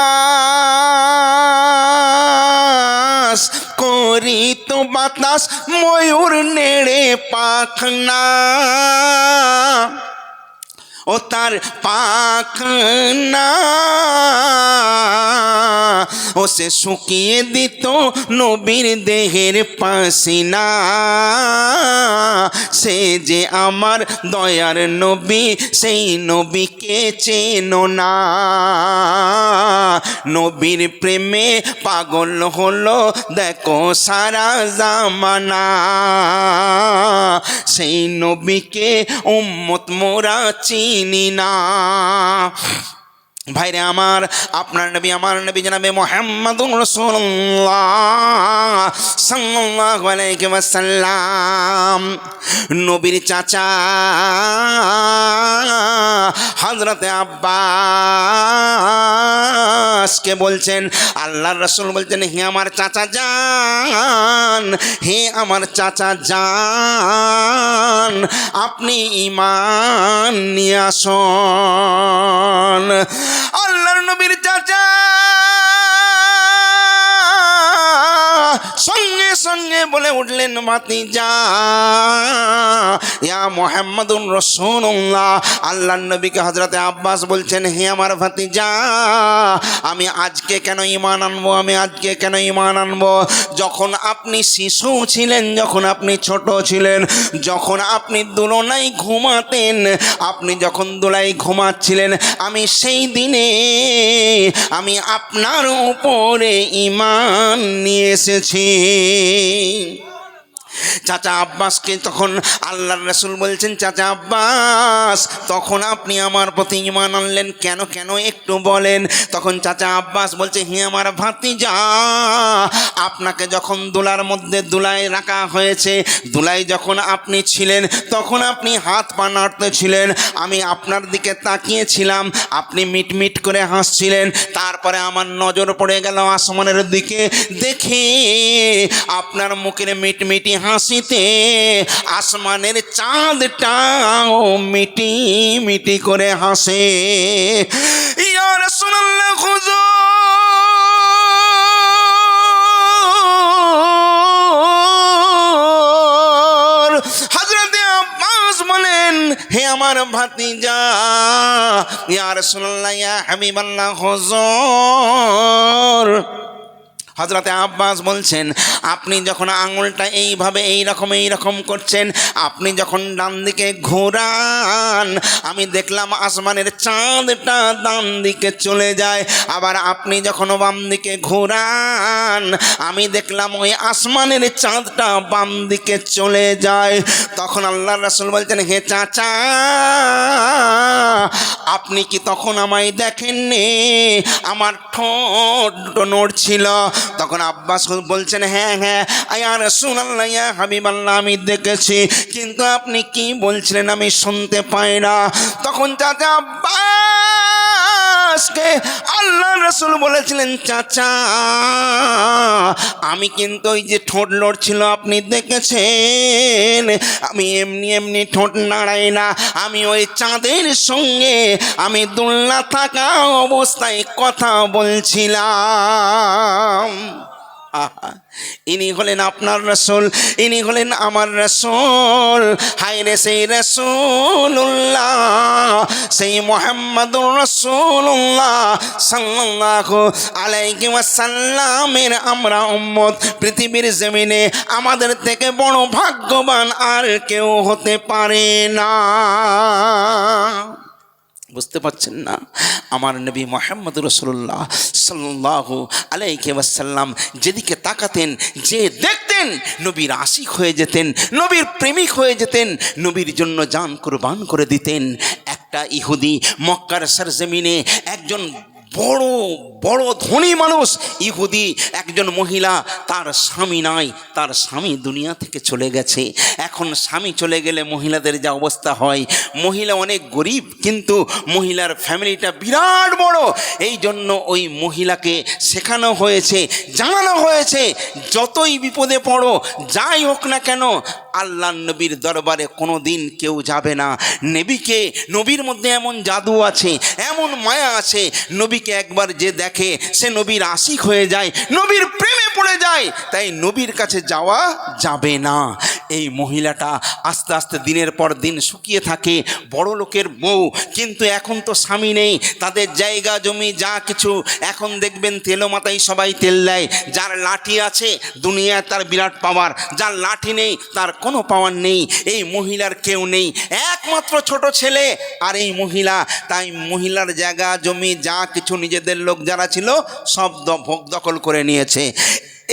করিত বাতাস ময়ূর নেড়ে পাখনা, ও তার পাখনা ও সে শুকিয়ে দিত নবীর দেহের পাসিনা। সে যে আমার দয়ার নবী, সেই নবীকে চেনো না। নবীর প্রেমে পাগল হলো দেখো সারা জামানা, সেই নবীকে উম্মত মোরা চিনি না। ভাইরে আমার, আপনার নবী আমার নবী জনাবে মুহাম্মাদুর রাসূলুল্লাহ সাল্লাল্লাহু আলাইহি ওয়াসাল্লাম, নবীর চাচা হযরতে আব্বাসকে বলছেন, আল্লাহর রাসূল বলছেন, হে আমার চাচা জান, হে আমার চাচা জান, আপনি ঈমান নিয়ে আসুন। আল্লাহর নবীর চাচা সঙ্গে সঙ্গে বলে উঠলেন, ভাতিজা ইয়া মুহাম্মাদুর রাসূলুল্লাহ। আল্লাহর নবীকে হযরতে আব্বাস বলছেন, হে আমার ভাতিজা, আমি আজকে কেন ঈমান আনবো, আমি আজকে কেন ঈমান আনবো? যখন আপনি শিশু ছিলেন, যখন আপনি ছোট ছিলেন, যখন আপনি দুলনায় ঘুমাতেন, আপনি যখন দোলায় ঘুমাচ্ছিলেন, আমি সেই দিনে আমি আপনার উপরে ঈমান নিয়ে এসেছি। চাচা আব্বাসকে তখন আল্লাহর রাসূল বলছেন, চাচা আব্বাস, তখন আপনি আমার প্রতি ঈমান আনলেন কেন, কেন একটু বলেন। তখন চাচা আব্বাস বলছে, হে আমার ভাতিজা, আপনাকে যখন দোলার মধ্যে দোলায় রাখা হয়েছে, দোলায় যখন আপনি ছিলেন তখন আপনি হাত পা নাড়তেছিলেন, আমি আপনার দিকে তাকিয়েছিলাম, আপনি মিটমিট করে হাসছিলেন। তারপরে আমার নজর পড়ে গেল আসমানের দিকে, দেখে আপনার মুখের মিটমিটি হাসিতে আসমানের চাঁদটাও মিটি মিটি করে হাসে। ইয়া রাসূলুল্লাহ হুজুর, হযরতে আব্বাস বলেন, হে আমার ভাতিজা, ইয়া রাসূলুল্লাহ, ইয়া হাবিবাল্লাহ হুজুর, হযরতে আব্বাস বলছেন, আপনি যখন আঙুলটা এইভাবে এইরকম করছেন, আপনি যখন ডান দিকে ঘোরান, আমি দেখলাম আসমানের চাঁদটা ডান দিকে চলে যায়। আবার আপনি যখন বাম দিকে ঘোরান, আমি দেখলাম ওই আসমানের চাঁদটা বাম দিকে চলে যায়। তখন আল্লাহর রাসূল বলছেন, হে চাচা, আপনি কি তখন আমায় দেখেননি? আমার ঠোঁট নড়ছিল। তখন আব্বাস বলছেন, হ্যাঁ হ্যাঁ ইয়া রাসূলুল্লাহ, ইয়া হাবিবাল্লাহ, আমি দেখেছি, কিন্তু আপনি কি বলছিলেন আমি শুনতে পাই না। তখন চাচা আব্বাসকে আল্লাহ রাসূল বলেছিলেন, চাচা, আমি কিন্তু ওই যে ঠোঁট নড়ছিল আপনি দেখেছেন, আমি এমনি এমনি ঠোঁট নাড়াই না, আমি ওই চাঁদের সঙ্গে আমি দোলনা থাকা অবস্থায় কথা বলছিলাম। আহা, ইনি হলেন আপনার রাসূল, ইনি হলেন আমার রাসূল। হায় রে সেই রাসূলুল্লাহ, সেই মুহাম্মাদুর রাসূলুল্লাহ সাল্লাল্লাহু আলাইহি ওয়াসাল্লামের আমরা উম্মত। পৃথিবীর জমিনে আমাদের থেকে বড় ভাগ্যবান আর কেউ হতে পারে না। বুঝতে পারছেন না? আমার নবী মুহাম্মদ রাসূলুল্লাহ সাল্লাল্লাহু আলাইহি ওয়াসাল্লাম যেদিকে তাকাতেন, যে দেখতেন, নবীর আশিক হয়ে যেতেন, নবীর প্রেমিক হয়ে যেতেন, নবীর জন্য জান কুরবান করে দিতেন। একটা ইহুদি মক্কার সরজমিনে একজন বড় বড় ধনী মানুষ, ইহুদি একজন মহিলা, তার স্বামী নাই, তার স্বামী দুনিয়া থেকে চলে গেছে। এখন স্বামী চলে গেলে মহিলাদের যা অবস্থা হয়, মহিলা অনেক গরিব, কিন্তু মহিলার ফ্যামিলিটা বিরাট বড়। এই জন্য ওই মহিলাকে শেখানো হয়েছে, জানানো হয়েছে, যতই বিপদে পড়ো, যাই হোক না কেন, আল্লাহ নবীর দরবারে কোনো দিন কেউ যাবে না। নবীর মধ্যে এমন জাদু আছে, এমন মায়া আছে, নবীকে একবার যে দেখে সে নবীর আশিক হয়ে যায়, নবীর প্রেমে পড়ে যায়। তাই নবীর কাছে যাওয়া যাবে না। এই মহিলাটা আস্তে আস্তে দিনের পর দিন শুকিয়ে থাকে, বড় লোকের বউ, কিন্তু এখন তো স্বামী নেই, তাদের জায়গা জমি যা কিছু, এখন দেখবেন তেলো মাথায় সবাই তেল দেয়। যার লাঠি আছে দুনিয়ায় তার বিরাট পাওয়ার, যার লাঠি নেই তার কোনো পাওয়ার নেই। এই মহিলার কেউ নেই, একমাত্র ছোট ছেলে আর এই মহিলা। তাই মহিলার জায়গা জমি যা কিছু নিজেদের লোক যারা ছিল সব ভোগ দখল করে নিয়েছে।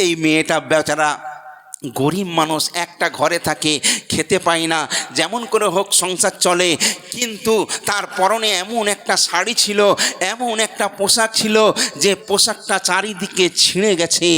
এই মেয়েটা বেচারা গরিব মানুষ, একটা ঘরে থাকে, খেতে পায় না, যেমন করে হোক সংসার চলে। কিন্তু তার পরনে এমন একটা শাড়ি ছিল, এমন একটা পোশাক ছিল, যে পোশাকটা চারিদিকে ছিঁড়ে গেছে,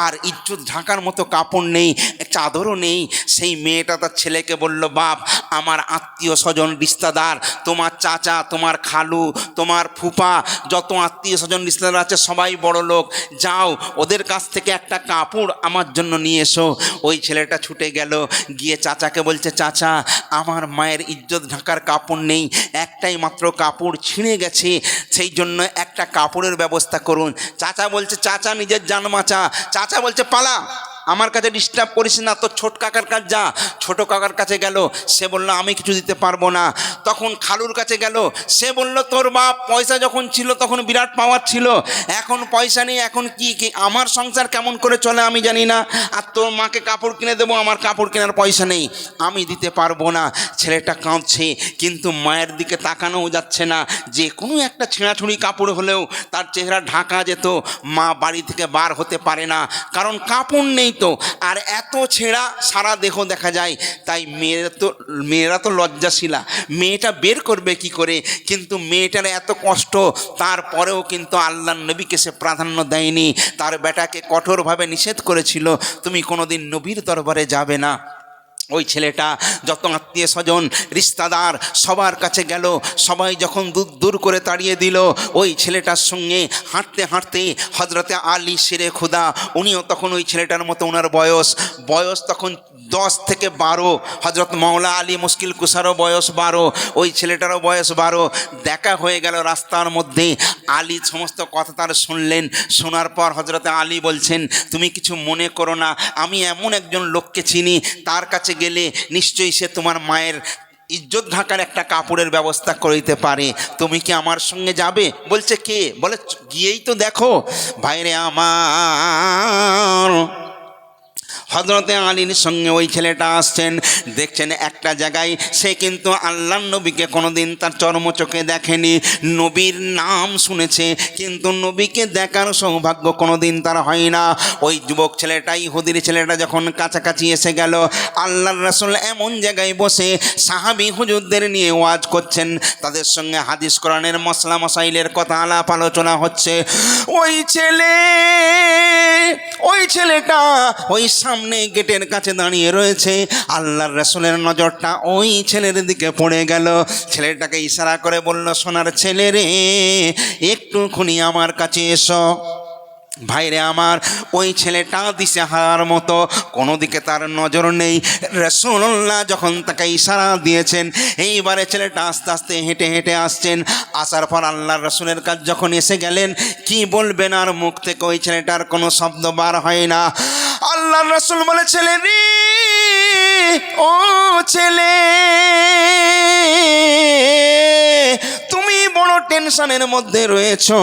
আর ইজ্জত ঢাকার মতো কাপড় নেই, চাদরও নেই। সেই মেয়েটা তার ছেলেকে বলল, বাপ, আমার আত্মীয় স্বজন রিশতেদার, তোমার চাচা, তোমার খালু, তোমার ফুপা, যত আত্মীয় স্বজন রিশতেদার আছে সবাই বড় লোক, যাও ওদের কাছ থেকে একটা কাপড় আমার জন্য নিয়ে এসো। ওই ছেলেটা ছুটে গেল, গিয়ে চাচাকে বলছে, চাচা, আমার মায়ের ইজ্জত ঢাকার কাপড় নেই, একটাই মাত্র কাপড় ছিঁড়ে গেছে, সেই জন্য একটা কাপড়ের ব্যবস্থা করুন। চাচা বলছে, চাচা নিজের জান বাঁচা। চাচা বলছে, পালা, আমার কাছে ডিস্টার্ব করিস না, তোর ছোট কাকার কাছে যা। ছোট কাকার কাছে গেল, সে বলল, আমি কিছু দিতে পারবো না। তখন খালুর কাছে গেল, সে বলল, তোর বাপ পয়সা যখন ছিল তখন বিরাট পাওয়ার ছিল, এখন পয়সা নেই, এখন কি আমার সংসার কেমন করে চলে আমি জানি না, আর তোর মাকে কাপড় কিনে দেবো, আমার কাপড় কেনার পয়সা নেই, আমি দিতে পারবো না। ছেলেটা কাঁদছে, কিন্তু মায়ের দিকে তাকানোও যাচ্ছে না। যে কোনো একটা ছেঁড়াছুড়ি কাপড় হলেও তার চেহারা ঢাকা যেত, মা বাড়ি থেকে বার হতে পারে না, কারণ কাপড় নেই তো। আর এত ছেঁড়া সারা দেহ দেখা যায়। তাই মেয়েরা তো লজ্জাশীলা, মেয়েটা বের করবে কি করে? কিন্তু মেয়েটার এত কষ্ট, তারপরেও কিন্তু আল্লাহর নবীকে সে প্রাধান্য দেয়নি, তার বেটাকে কঠোরভাবে নিষেধ করেছিল, তুমি কোনোদিন নবীর দরবারে যাবে না। ওই ছেলেটা যত আত্মীয় স্বজন রিশতেদার সবার কাছে গেল, সবাই যখন দূর করে তাড়িয়ে দিল, ওই ছেলেটার সঙ্গে হাঁটতে হাঁটতে হজরতে আলী শেরে খুদা, উনিও তখন ওই ছেলেটার মতো, ওনার বয়স তখন 10 থেকে 12, হজরত মওলা আলী মুশকিল কুসারও বয়স 12, ওই ছেলেটারও বয়স 12। দেখা হয়ে গেল রাস্তার মধ্যে। আলী সমস্ত কথা তার শুনলেন, শোনার পর হজরতে আলী বলছেন, তুমি কিছু মনে করো না, আমি এমন একজন লোককে চিনি, তার কাছে গেলে নিশ্চয়ই সে তোমার মায়ের ইজ্জত ঢাকার একটা কাপড়ের ব্যবস্থা করে দিতে পারে, তুমি কি আমার সঙ্গে যাবে? বলছে কে? বলে গিয়েই তো দেখো। ভাইরে আমার, হযরতে আলীর সঙ্গে ওই ছেলেটা আসছেন, দেখছেন একটা জায়গায় সে কিন্তু আল্লাহর নবীকে কোনোদিন তার চর্মচোখে দেখেনি, নবীর নাম শুনেছে কিন্তু নবীকে দেখার সৌভাগ্য কোনোদিন তার হয় না। ওই যুবক ছেলেটা, ইহুদির ছেলেটা যখন কাছাকাছি এসে গেল, আল্লাহর রাসূল এমন জায়গায় বসে সাহাবী হুজুরদের নিয়ে ওয়াজ করছেন, তাদের সঙ্গে হাদিস কোরআনের মশলা মশাইলের কথা আলাপ আলোচনা হচ্ছে। ওই ছেলেটা ওই সামনে গেটের কাছে দাঁড়িয়ে রয়েছে। আল্লাহর রাসূলের নজরটা ওই ছেলের দিকে পড়ে গেল। ছেলেটাকে ইশারা করে বলল, সোনার ছেলে রে, একটুখানি আমার কাছে এসো। ভাইরে আমার, ওই ছেলেটা দিশেহারার মতো, কোনো দিকে তার নজর নেই। রাসূলুল্লাহ যখন তাকে ইশারা দিয়েছেন, এইবারে ছেলেটা আস্তে আস্তে হেঁটে হেঁটে আসছেন। আসার পর আল্লাহর রাসূলের কাছে যখন এসে গেলেন, কি বলবেন আর মুখ থেকে ওই ছেলেটার কোনো শব্দ বার হয় না। আল্লাহর রাসূল বলে, ছেলে রে, ও ছেলে, তুমি বড় টেনশনের মধ্যে রয়েছো,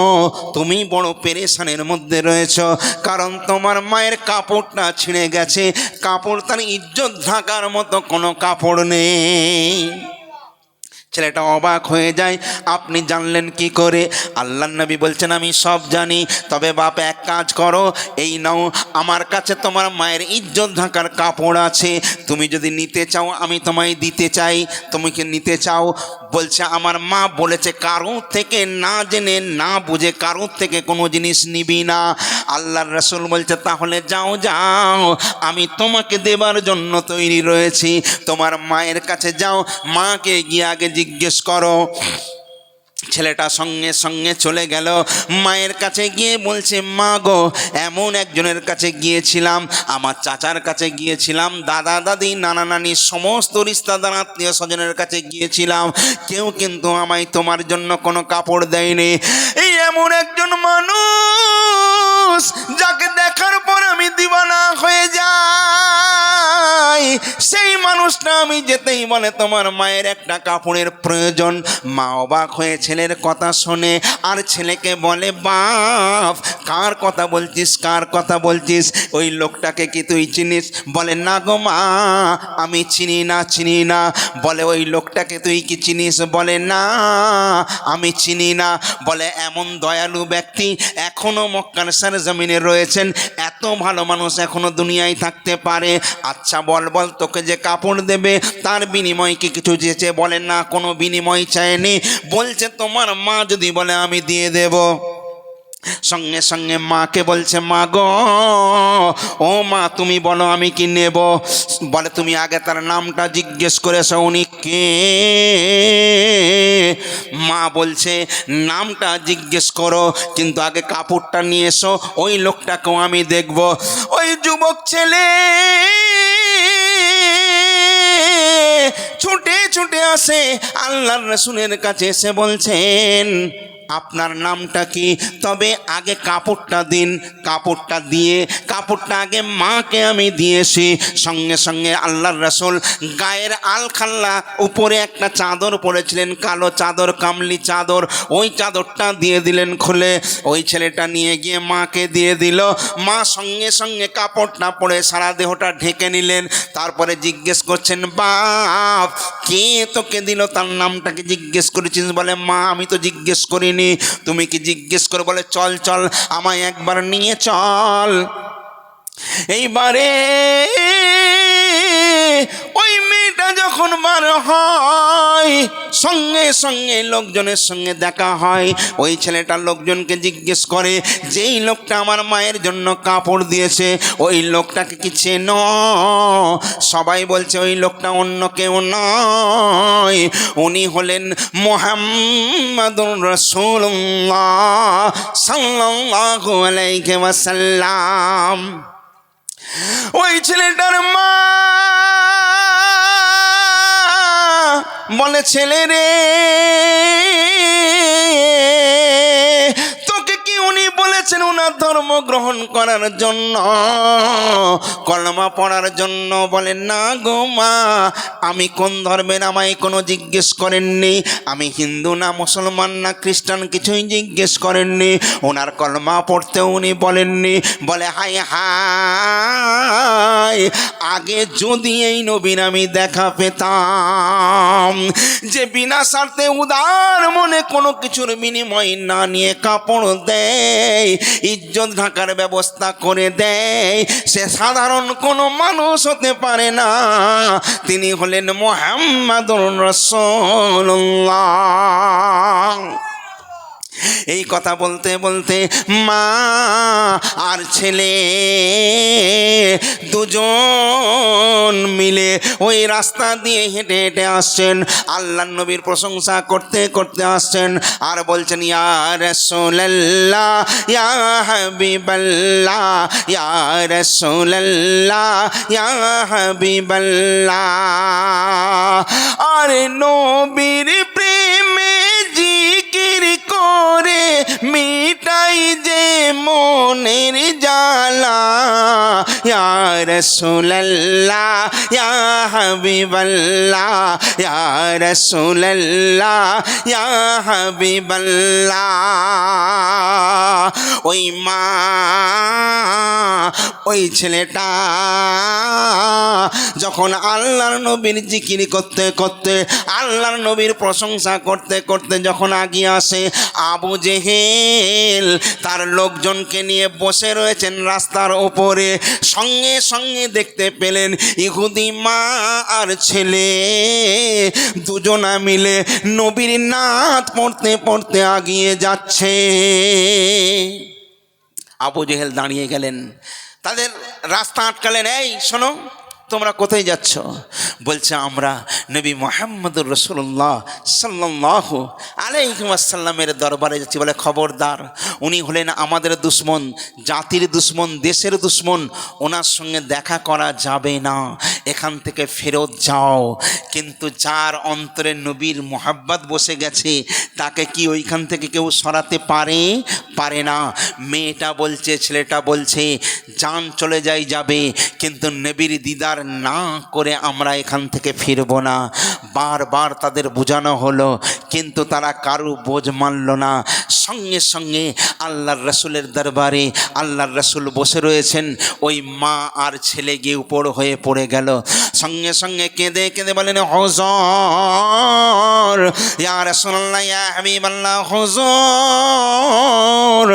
তুমি বড় পেরেশানের মধ্যে রয়েছো, কারণ তোমার মায়ের কাপড়টা ছিঁড়ে গেছে। কাপড় তার ইজ্জত ঢাকার মতো কোনো কাপড় নেই। ছেলেটা অবাক হয়ে যায়, আপনি জানলেন কি করে? আল্লাহর নবী বলছেন, আমি সব জানি, তবে বাপ এক কাজ করো, এই নাও, আমার কাছে তোমার মায়ের ইজ্জত ঢাকার কাপড় আছে, তুমি যদি নিতে চাও আমি তোমায় দিতে চাই, তুমি কি নিতে চাও? বলছে, আমার মা বলেছে কারো থেকে না জেনে না বুঝে কারো থেকে কোনো জিনিস নিবি না। আল্লাহর রাসূল বলছে, তাহলে যাও যাও, আমি তোমাকে দেবার জন্য তৈরি রয়েছি, তোমার মায়ের কাছে যাও, মাকে গিয়ে আগে জিজ্ঞেস করো। ছেলেটা সঙ্গে সঙ্গে চলে গেল, মায়ের কাছে গিয়ে বলছে, মা গো, এমন একজনের কাছে গিয়েছিলাম, আমার চাচার কাছে গিয়েছিলাম, দাদা দাদি নানা নানি সমস্ত রিশতেদার আত্মীয় স্বজনের কাছে গিয়েছিলাম, কেউ কিন্তু আমায় তোমার জন্য কোনো কাপড় দেয়নি। এই এমন একজন মানুষ যাকে দেখার পর আমি দিওয়ানা হয়ে যাই, সেই মানুষটা আমি যেতেই বলে তোমার মায়ের একটা কাপড়ের প্রয়োজন। মা অবাক হয়ে ছেলের কথা শোনে, আর ছেলেকে বলে, বাপ, কার কথা বলছিস, কার কথা বলছিস? ওই লোকটাকে কি তুই চিনিস? বলে, না গো মা, আমি চিনি না। বলে, ওই লোকটাকে তুই কি চিনিস? বলে, না, আমি চিনি না। বলে, এমন দয়ালু ব্যক্তি এখনো মক্কার সরজমিনে রয়েছেন, এত ভালো মানুষ এখনো দুনিয়ায় থাকতে পারে। আচ্ছা বল, তোকে যে কাপড় দেবে তার বিনিময় কি কিছু চেয়েছে? বলে, না, কোনো বিনিময় চায়নি। বলছে, তোমার মা যদি বলে আমি দিয়ে দেব। সঙ্গে সঙ্গে মাকে বলছে, মা গো, ও মা, তুমি বলো আমি কি নেব? বলে, তুমি আগে তার নামটা জিজ্ঞেস করেছো, উনি কে? মা বলছে, নামটা জিজ্ঞেস করো, কিন্তু আগে কাপড়টা নিয়ে এসো, ওই লোকটাকেও আমি দেখব। ওই যুবক ছেলে ছুটে ছুটে আসে আল্লাহর রাসূলের কাছে, এসে বলছেন, আপনার নামটা কি? তবে আগে কাপড়টা দিন। কাপড়টা দিয়ে, কাপড়টা আগে মাকে আমি দিয়েছি। সঙ্গে সঙ্গে আল্লাহর রাসূল গায়ের আলখাল্লা, উপরে একটা চাদর পরেছিলেন, কালো চাদর, কামলি চাদর, ওই চাদরটা দিয়ে দিলেন খুলে। ওই ছেলেটা নিয়ে গিয়ে মাকে দিয়ে দিল। মা সঙ্গে সঙ্গে কাপড়টা পরে সারা দেহটা ঢেকে নিলেন। তারপরে জিজ্ঞেস করছেন, বাপ, কে তোকে দিল? তার নামটাকে জিজ্ঞেস করেছিস? বলে, মা, আমি তো জিজ্ঞেস করিনি। তুমি কি জিজ্ঞেস করে? বলে, চল চল, আমায় একবার নিয়ে চল। এইবারে ওই মেয়েটা যখন বার হয়, সঙ্গে সঙ্গে লোকজনের সঙ্গে দেখা হয়। ওই ছেলেটা লোকজনকে জিজ্ঞেস করে, যেই লোকটা আমার মায়ের জন্য কাপড় দিয়েছে, ওই লোকটাকে কি চেনো? সবাই বলছে, ওই লোকটা অন্য কেউ নয়, উনি হলেন মুহাম্মাদুর রাসূলুল্লাহ সাল্লাল্লাহু আলাইহি ওয়াসাল্লাম। ওই ছেলেটার মা বলে, ছেলে রে, তোকে কি উনি বলেছেন ওনার ধর্ম গ্রহণ করার জন্য, কলমা পড়ার জন্য। বলেন না গো মা, আমি কোন ধর্মের আমায় কোনো জিজ্ঞেস করেননি, আমি হিন্দু না মুসলমান না খ্রিস্টান কিছুই জিজ্ঞেস করেননি। ওনার কলমা পড়তে উনি বলেননি। বলে হাই হাই, আগে যদি এই নবীর আমি দেখা পেতাম, যে বিনা স্বার্থে উদার মনে কোনো কিছুর বিনিময় না নিয়ে কাপড় দেয়, ইজ্জত ঢাকার ব্যবস্থা করে দেয়, সে সাধারণ কোনো মানুষ হতে পারে না, তিনি হলেন মুহাম্মাদুর রাসূলুল্লাহ। এই কথা বলতে বলতে মা আর ছেলে দুজন মিলে ওই রাস্তা দিয়ে হেঁটে হেঁটে আসছেন, আল্লাহর নবীর প্রশংসা করতে করতে আসছেন। আর বলছেন ইয়া রাসূলুল্লাহ, ইয়া হাবিবাল্লাহ, ইয়া রাসূলুল্লাহ, ইয়া হাবিবাল্লাহ। আরে নবীর প্রেমে জিকির করে মিটাই যে মনের জ্বালা, ইয়া রাসূলুল্লাহ, ইয়া হাবিবাল্লাহ, ইয়া রাসূলুল্লাহ, ইয়া হাবিবাল্লাহ। ওই মা ওই ছেলেটা যখন আল্লাহর নবীর জিকির করতে করতে, আল্লাহর নবীর প্রশংসা করতে করতে যখন আগিয়ে আসে, আবু জেহেল তার লোকজনকে নিয়ে বসে রয়েছেন রাস্তার ওপরে। সঙ্গে সঙ্গে দেখতে পেলেন ইহুদি মা আর ছেলে দুজনা মিলে নবীর নাত পড়তে পড়তে আগিয়ে যাচ্ছে। আবু জেহেল দাঁড়িয়ে গেলেন, তাদের রাস্তা আটকালেন। এই শোনো, তোমরা কোথায় যাচ্ছ? বলছে আমরা নবী মুহাম্মদুর রাসূলুল্লাহ সাল্লাল্লাহু আলাইহি ওয়াসাল্লামের দরবারে যাচ্ছি। বলে খবরদার, উনি হলেন আমাদের দুশ্মন, জাতির দুশ্মন, দেশের দুশ্মন, ওনার সঙ্গে দেখা করা যাবে না, এখান থেকে ফেরত যাও। কিন্তু যার অন্তরে নবীর মোহাব্বত বসে গেছে তাকে কি ওইখান থেকে কেউ সরাতে পারে? পারে না। মেয়েটা বলছে, ছেলেটা বলছে, জান চলে যাবে, কিন্তু নবীর দিদার না করে আমরা এখান থেকে ফিরব না। বারবার তাদের বোঝানো হলো, কিন্তু তারা কারো বোঝ মানল না। সঙ্গে সঙ্গে আল্লাহর রাসূলের দরবারে আল্লাহর রাসূল বসে রয়েছেন। ওই মা আর ছেলে গিয়ে উপর হয়ে পড়ে গেল। সঙ্গে সঙ্গে কেঁদে কেঁদে বলেন, হুজুর, ইয়া রাসূলুল্লাহ, ইয়া হাবিবাল্লাহ, হুজুর,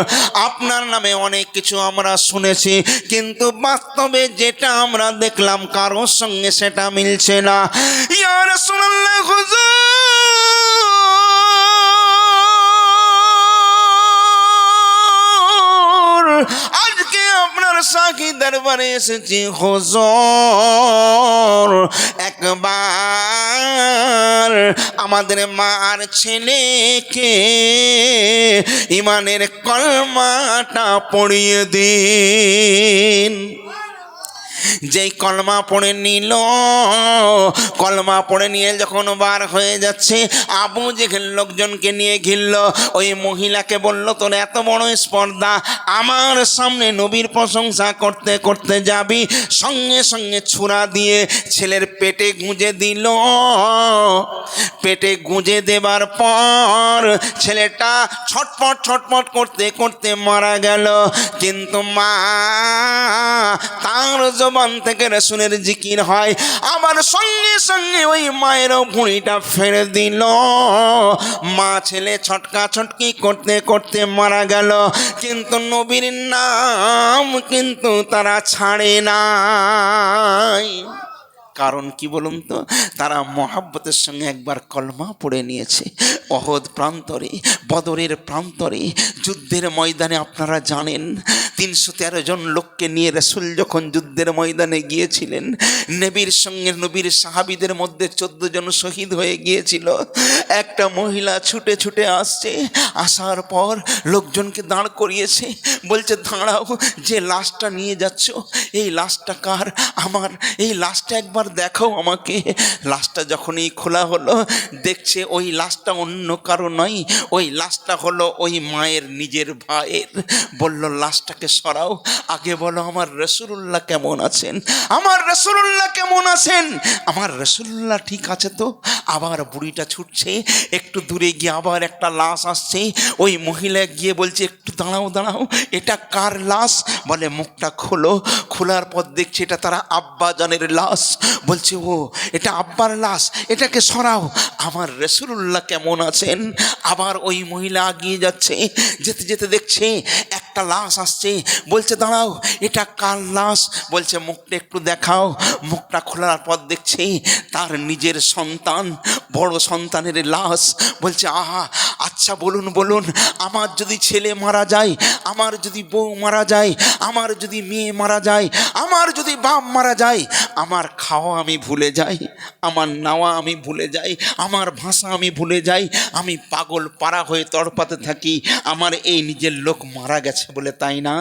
আপনার নামে অনেক কিছু আমরা শুনেছি, কিন্তু বাস্তবে যেটা আমরা দেখলাম কারোর সঙ্গে সেটা মিলছে না। ইয়া রাসূলুল্লাহ, হুজুর, আজকে আপনার সাকি দরবারে এসেছি হুজুর, একবার আমাদের মা আর ছেলেকে ইমানের কলমাটা পড়িয়ে দিন। যেই কলমা পড়ে নিল, কলমা পড়ে নিয়ে যখন বার হয়ে যাচ্ছে, আবু জেহেল লোকজনকে নিয়ে ঘিরল। ওই মহিলাকে বলল, তোর এত বড় স্পর্ধা, আমার সামনে নবীর প্রশংসা করতে করতে যাবি? সঙ্গে সঙ্গে ছুরা দিয়ে ছেলের পেটে গুঁজে দিল। পেটে গুঁজে দেবার পর ছেলেটা ছটপট ছটপট করতে করতে মারা গেল। কিন্তু মা তার জবান থেকে রাসূলের জিকির হয়, আবার সঙ্গে সঙ্গে ওই মায়েরও ভুঁড়িটা ফেলে দিল। মা ছেলে ছটকা ছটকি করতে করতে মারা গেল, কিন্তু নবীর নাম কিন্তু তারা ছাড়ে নাই। কারণ কি বলুন তো? তারা মহাব্বতের সঙ্গে একবার কলমা পড়ে নিয়েছে। অহদ প্রান্তরে, বদরের প্রান্তরে, যুদ্ধের ময়দানে আপনারা জানেন 313 জন লোককে নিয়ে রাসূল যখন যুদ্ধের ময়দানে গিয়েছিলেন, নবীর সঙ্গে নবীর সাহাবীদের মধ্যে 14 জন শহীদ হয়ে গিয়েছিল। একটা মহিলা ছুটে ছুটে আসছে, আসার পর লোকজনকে দাঁড় করিয়েছে, বলছে দাঁড়াও, যে লাশটা নিয়ে যাচ্ছ এই লাশটা কার? আমার এই লাশটা একবার দেখাও আমাকে। লাশটা যখনই খোলা হলো, দেখছে ওই লাশটা অন্য কারো নয়, ওই লাশটা হলো ওই মায়ের নিজের ভাইয়ের। বলল লাশটাকে সরাও, আগে বলো আমার রাসূলুল্লাহ কেমন আছেন, আমার রাসূলুল্লাহ কেমন আছেন, আমার রাসূলুল্লাহ ঠিক আছে তো? আবার বুড়িটা ছুটছে, একটু দূরে গিয়ে আবার একটা লাশ আসছে, ওই মহিলা গিয়ে বলছে একটু দাঁড়াও দাঁড়াও, এটা কার লাশ? বলে মুখটা খোলো। খোলার পর দেখছে এটা তারা আব্বা জানের লাশ। বলছে ও এটা আব্বার লাশ, এটাকে সরাও, আমার রাসূলুল্লাহ কেমন আছেন? আবার ওই মহিলা এগিয়ে যাচ্ছে, যেতে যেতে দেখছে একটা লাশ আসছে, বলছে দাঁড়াও, এটা কার লাশ? বলছে মুখটা একটু দেখাও। মুখটা খোলার পর দেখছে তার নিজের সন্তান, বড় সন্তানের লাশ। বলছে আহা, আচ্ছা বলুন বলুন, আমার যদি ছেলে মারা যায়, আমার যদি বউ মারা যায়, আমার যদি মেয়ে মারা যায়, আমার যদি বাপ মারা যায়, আমার খাওয়া আমি ভুলে যাই, আমার নাওয়া আমি ভুলে যাই, আমার ভাষা আমি ভুলে যাই, আমি পাগল পাড়া হয়ে তড়পাতে থাকি, আমার এই নিজের লোক মারা গেছে বলে, তাই না?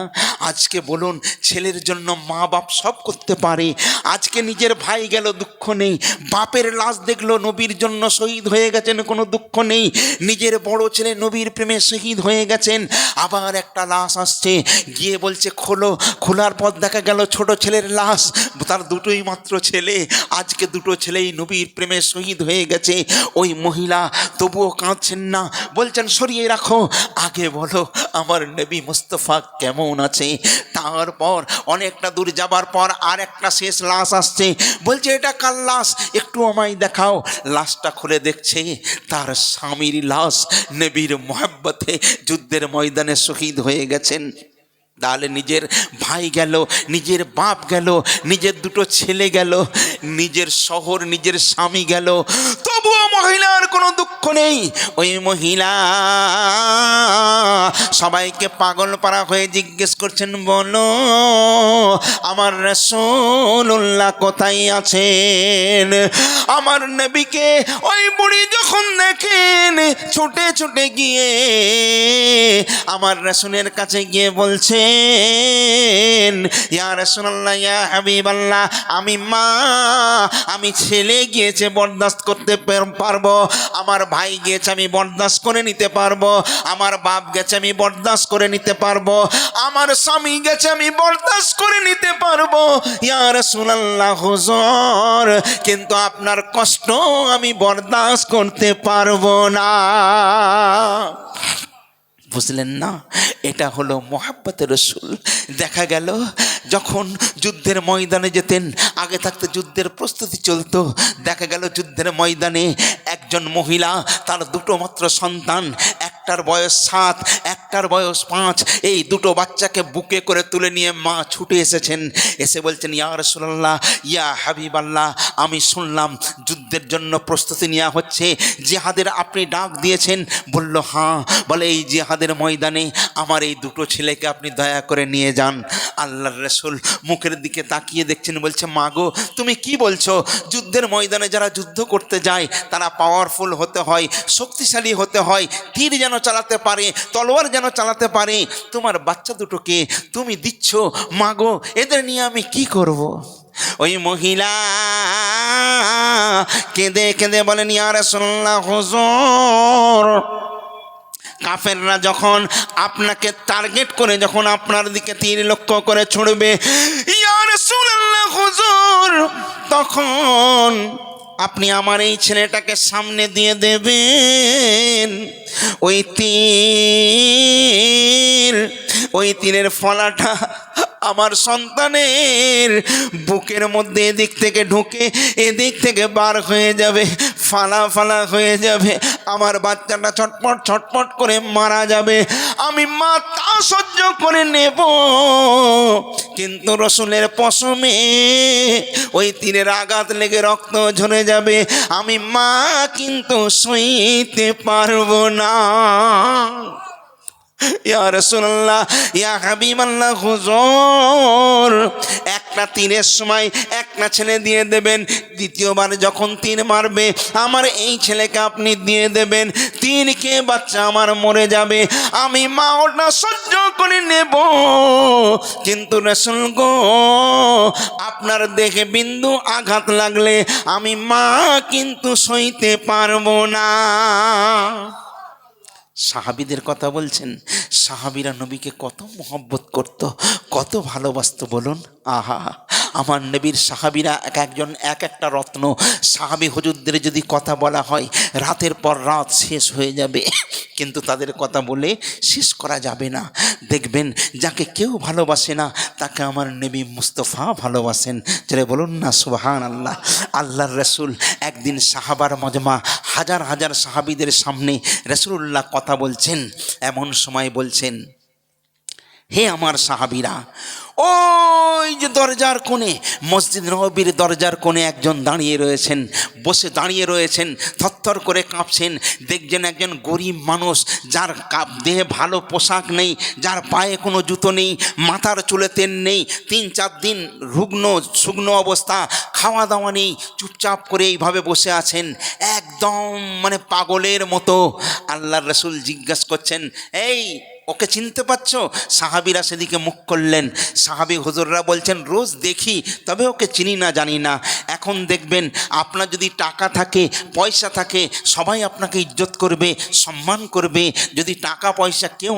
আজকে বলুন, ছেলের জন্য মা বাপ সব করতে পারে, আজকে নিজের ভাই গেল দুঃখ নেই, বাপের লাশ দেখলো নবীর জন্য শহীদ হয়ে গেছেন কোনো দুঃখ নেই, নিজের বড় ছেলে নবীর প্রেমে শহীদ হয়ে গেছেন, আবার একটা লাশ আসছে, গিয়ে বলছে খোলো। খোলার পর দেখা গেল ছোট ছেলের লাশ, তার দুটোই মাত্র ছেলে, আজকে দুটো ছেলেই নবীর প্রেমে শহীদ হয়ে গেছে। ওই মহিলা তবুও কাঁদছেন না, বলছেন সরিয়ে রাখো, আগে বলো আমার নবী মুস্তাফা কেমন আছে। তারপর অনেকটা দূর যাবার পর আর একটা শেষ লাশ আসছে, বলছে এটা কার লাশ, একটু আমায় দেখাও। লাশটা খুলে দেখছে তার স্বামীর লাশ, নবীর মোহাব্বতে যুদ্ধের ময়দানে শহীদ হয়ে গেছেন। তাহলে নিজের ভাই গেল, নিজের বাপ গেল, নিজের দুটো ছেলে গেল, নিজের শহর নিজের স্বামী গেল, তবুও মহিলার কোনো দুঃখ নেই। ওই মহিলা সবাইকে পাগল পাড়া হয়ে জিজ্ঞেস করছেন, বলো আমার রাসূলুল্লাহ কোথায় আছেন? আমার নবীকে ওই বুড়ি যখন দেখেন, ছুটে ছুটে গিয়ে আমার রাসূলের কাছে গিয়ে বলছে, ইয়া রাসূলুল্লাহ, ইয়া হাবিবাল্লাহ, আমি মা, আমি ছেলে গিয়েছে বরদাস্ত করতে পারবো, আমার ভাই গিয়েছে আমি বরদাস্ত করে নিতে পারবো, আমার বাপ গেছে আমি বরদাস্ত করে নিতে পারবো, আমার স্বামী গেছে আমি বরদাস্ত করে নিতে পারবো, ইয়া রাসূলুল্লাহ হুজুর, কিন্তু আপনার কষ্ট আমি বরদাস্ত করতে পারবো না। বুঝলেন না? এটা হলো মোহাব্বতের রসুল। দেখা গেল যখন যুদ্ধের ময়দানে যেতেন, আগে থাকতে যুদ্ধের প্রস্তুতি চলতো, দেখা গেল যুদ্ধের ময়দানে একজন মহিলা, তার দুটো মাত্র সন্তান, একটার বয়স 7, একটার বয়স 5, এই দুটো বাচ্চাকে বুকে করে তুলে নিয়ে মা ছুটে এসেছেন, এসে বলছেন ইয়া রাসূলুল্লাহ, ইয়া হাবিবাল্লাহ, আমি শুনলাম যুদ্ধের জন্য প্রস্তুতি নেওয়া হচ্ছে, জিহাদের আপনি ডাক দিয়েছেন। বলল হ্যাঁ। বলে এই জিহাদের ময়দানে আমার এই দুটো ছেলেকে আপনি দয়া করে নিয়ে যান। আল্লাহর রাসূল মুখের দিকে তাকিয়ে দেখছেন, বলছে মা গো, তুমি কি বলছো? যুদ্ধের ময়দানে যারা যুদ্ধ করতে যায় তারা পাওয়ারফুল হতে হয়, শক্তিশালী হতে হয়, তীর যেন চালাতে পারে, তলোয়ার যেন চালাতে পারে, তোমার বাচ্চা দুটোকে তুমি দিচ্ছ, মা গো, এদের নিয়ে আমি কি করব? ওই মহিলা কেঁদে কেঁদে বলেন, ইয়া রাসূলুল্লাহ হুজুর, কাফেররা যখন আপনাকে টার্গেট করে, যখন আপনার দিকে তীর লক্ষ্য করে ছুড়বে, ইয়া রাসূলুল্লাহ হুজুর, তখন আপনি আমার এই ছেলেটাকে সামনে দিয়ে দেবেন, ওই তীরের ফলাটা আমার সন্তানের বুকের মধ্যে এদিক থেকে ঢুকে এদিক থেকে বার হয়ে যাবে, ফালা ফালা হয়ে যাবে, আমার বাচ্চাটা ছটপট ছটপট করে মারা যাবে, আমি মা তা সহ্য করে নেব, কিন্তু রসুলের পশমে ওই তীরের আঘাত লেগে রক্ত ঝরে যাবে, আমি মা কিন্তু সইতে পারবো না। ইয়া রাসূলুল্লাহ, ইয়া হাবিবাল্লাহ, হুজুর একটা তীরের সময় একটা ছেলে দিয়ে দেবেন, দ্বিতীয়বার যখন তীর মারবে আমার এই ছেলেকে আপনি দিয়ে দেবেন, তীর খেয়ে বাচ্চা আমার মরে যাবে, আমি মা ওটা সহ্য করে নেব, কিন্তু রাসূল গো আপনার দেখে বিন্দু আঘাত লাগলে আমি মা কিন্তু সইতে পারবো না। সাহাবীদের কথা বলছেন, সাহাবীরা নবীকে কত মহব্বত করত, কত ভালোবাসতো বলুন। আহা, আমার নবীর সাহাবীরা এক একজন এক একটা রত্ন। সাহাবী হুজুরদের যদি কথা বলা হয় রাতের পর রাত শেষ হয়ে যাবে, কিন্তু তাদের কথা বলে শেষ করা যাবে না। দেখবেন যাকে কেউ ভালোবাসে না তাকে আমার নবী মুস্তফা ভালোবাসেন। যেটা বলুন না সুবহানাল্লাহ। আল্লাহর রাসূল একদিন সাহাবার মজমা হাজার হাজার সাহাবীদের সামনে রাসূলুল্লাহ কথা বলছেন, এমন সময় বলছেন, হে আমার সাহাবীরা, ওই যে দরজার কোণে, মসজিদ নববীর দরজার কোণে একজন দাঁড়িয়ে রয়েছেন, বসে দাঁড়িয়ে রয়েছেন, থরথর করে কাঁপছেন। দেখছেন একজন গরিব মানুষ, যার দেহে ভালো পোশাক নেই, যার পায়ে কোনো জুতো নেই, মাথার চুলে তেল নেই, 3-4 দিন রুগ্ন শুকনো অবস্থা, খাওয়া দাওয়া নেই, চুপচাপ করে এইভাবে বসে আছেন, একদম মানে পাগলের মতো। আল্লাহর রাসূল জিজ্ঞাসা করছেন, এই ওকে চিনতে পারছো? সাহাবীরা সেদিকে মুখ করলেন। সাহাবী হুজুররা বলছেন, রোজ দেখি, তবে ওকে চিনি না, জানি না। এখন দেখবেন আপনার যদি টাকা থাকে, পয়সা থাকে, সবাই আপনাকে ইজ্জত করবে, সম্মান করবে। যদি টাকা পয়সা কেউ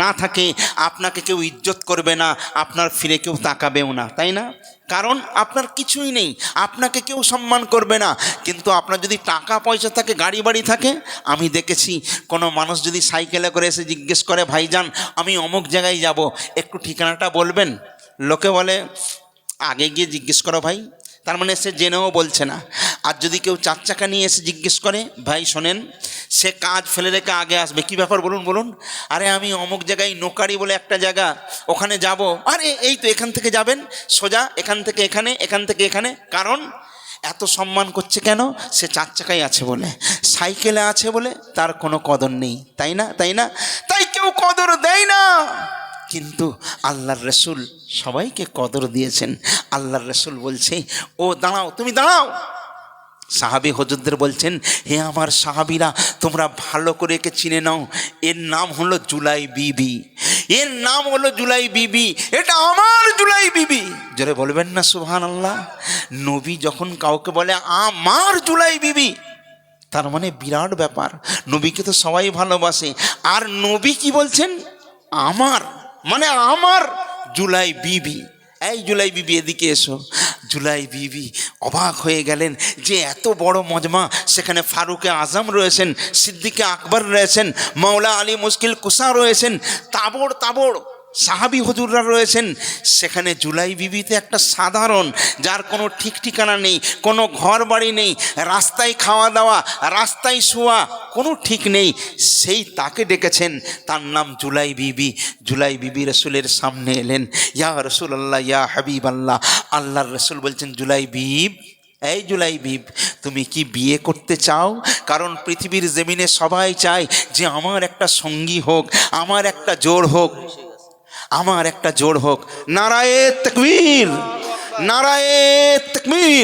না থাকে আপনাকে কেউ ইজ্জত করবে না, আপনার ফিরে কেউ তাকাবেও না, তাই না? কারণ আপনার কিছুই নেই, আপনাকে কেউ সম্মান করবে না। কিন্তু আপনার যদি টাকা পয়সা থাকে, গাড়ি বাড়ি থাকে, আমি দেখেছি কোনো মানুষ যদি সাইকেলে করে এসে জিজ্ঞেস করে, ভাইজান আমি অমুক জায়গায় যাব, একটু ঠিকানাটা বলবেন? লোকে বলে আগে গিয়ে জিজ্ঞেস করো ভাই, তার মানে সে জেনেও বলছে না। আর যদি কেউ 4 চাকা নিয়ে এসে জিজ্ঞেস করে, ভাই শোনেন, সে কাজ ফেলে রেখে আগে আসবে। কি ব্যাপার বলুন বলুন? আরে আমি অমুক জায়গায় নোকারি বলে একটা জায়গা, ওখানে যাব। আরে এই তো এখান থেকে যাবেন সোজা, এখান থেকে এখানে, এখান থেকে এখানে। কারণ এত সম্মান করছে কেন? সে 4 চাকায় আছে বলে, সাইকেলে আছে বলে তার কোনো কদর নেই, তাই না? তাই না? তাই কেউ কদর দেয় না। কিন্তু আল্লাহর রাসূল সবাইকে কদর দিয়েছেন। আল্লাহর রাসূল বলছে, ও দাঁড়াও, তুমি দাঁড়াও। সাহাবী হুজুরদের বলছেন, হে আমার সাহাবীরা, তোমরা ভালো করে একে চিনে নাও, এর নাম হলো জুলাই বিবি, এর নাম হলো জুলাই বিবি, এটা আমার জুলাই বিবি। জোরে বলবেন না সুবহানাল্লাহ। নবী যখন কাউকে বলে আমার জুলাই বিবি, তার মানে বিরাট ব্যাপার। নবীকে তো সবাই ভালোবাসে, আর নবী কি বলছেন? আমার, মানে আমার জুলাই বিবি। এই জুলাই বিবি এদিকে এসো। জুলাই বিবি অবাক হয়ে গেলেন যে এত বড় মজমা, সেখানে ফারুকে আজম রয়েছেন, সিদ্দিকে আকবর রয়েছেন, মাওলা আলী মুশকিল কুসা রয়েছেন, তাবড় তাবড় সাহাবী হুজুররা রয়েছেন। সেখানে জুলাই বিবিতে একটা সাধারণ, যার কোনো ঠিক ঠিকানা নেই, কোনো ঘর বাড়ি নেই, রাস্তায় খাওয়া দাওয়া, রাস্তায় শোয়া, কোনো ঠিক নেই, সেই তাকে ডেকেছেন, তার নাম জুলাই বিবি। জুলাই বিবি রসুলের সামনে এলেন, ইয়া রসুল্লাহ, ইয়া হাবিব আল্লাহ। আল্লাহর রসুল বলছেন, জুলাই বিব, এই জুলাই বিব, তুমি কি বিয়ে করতে চাও? কারণ পৃথিবীর জমিনে সবাই চায় যে আমার একটা সঙ্গী হোক, আমার একটা জোড় হোক, আমার একটা জোড় হোক। নারায়ে তাকবীর, নারায়ে তাকবীর।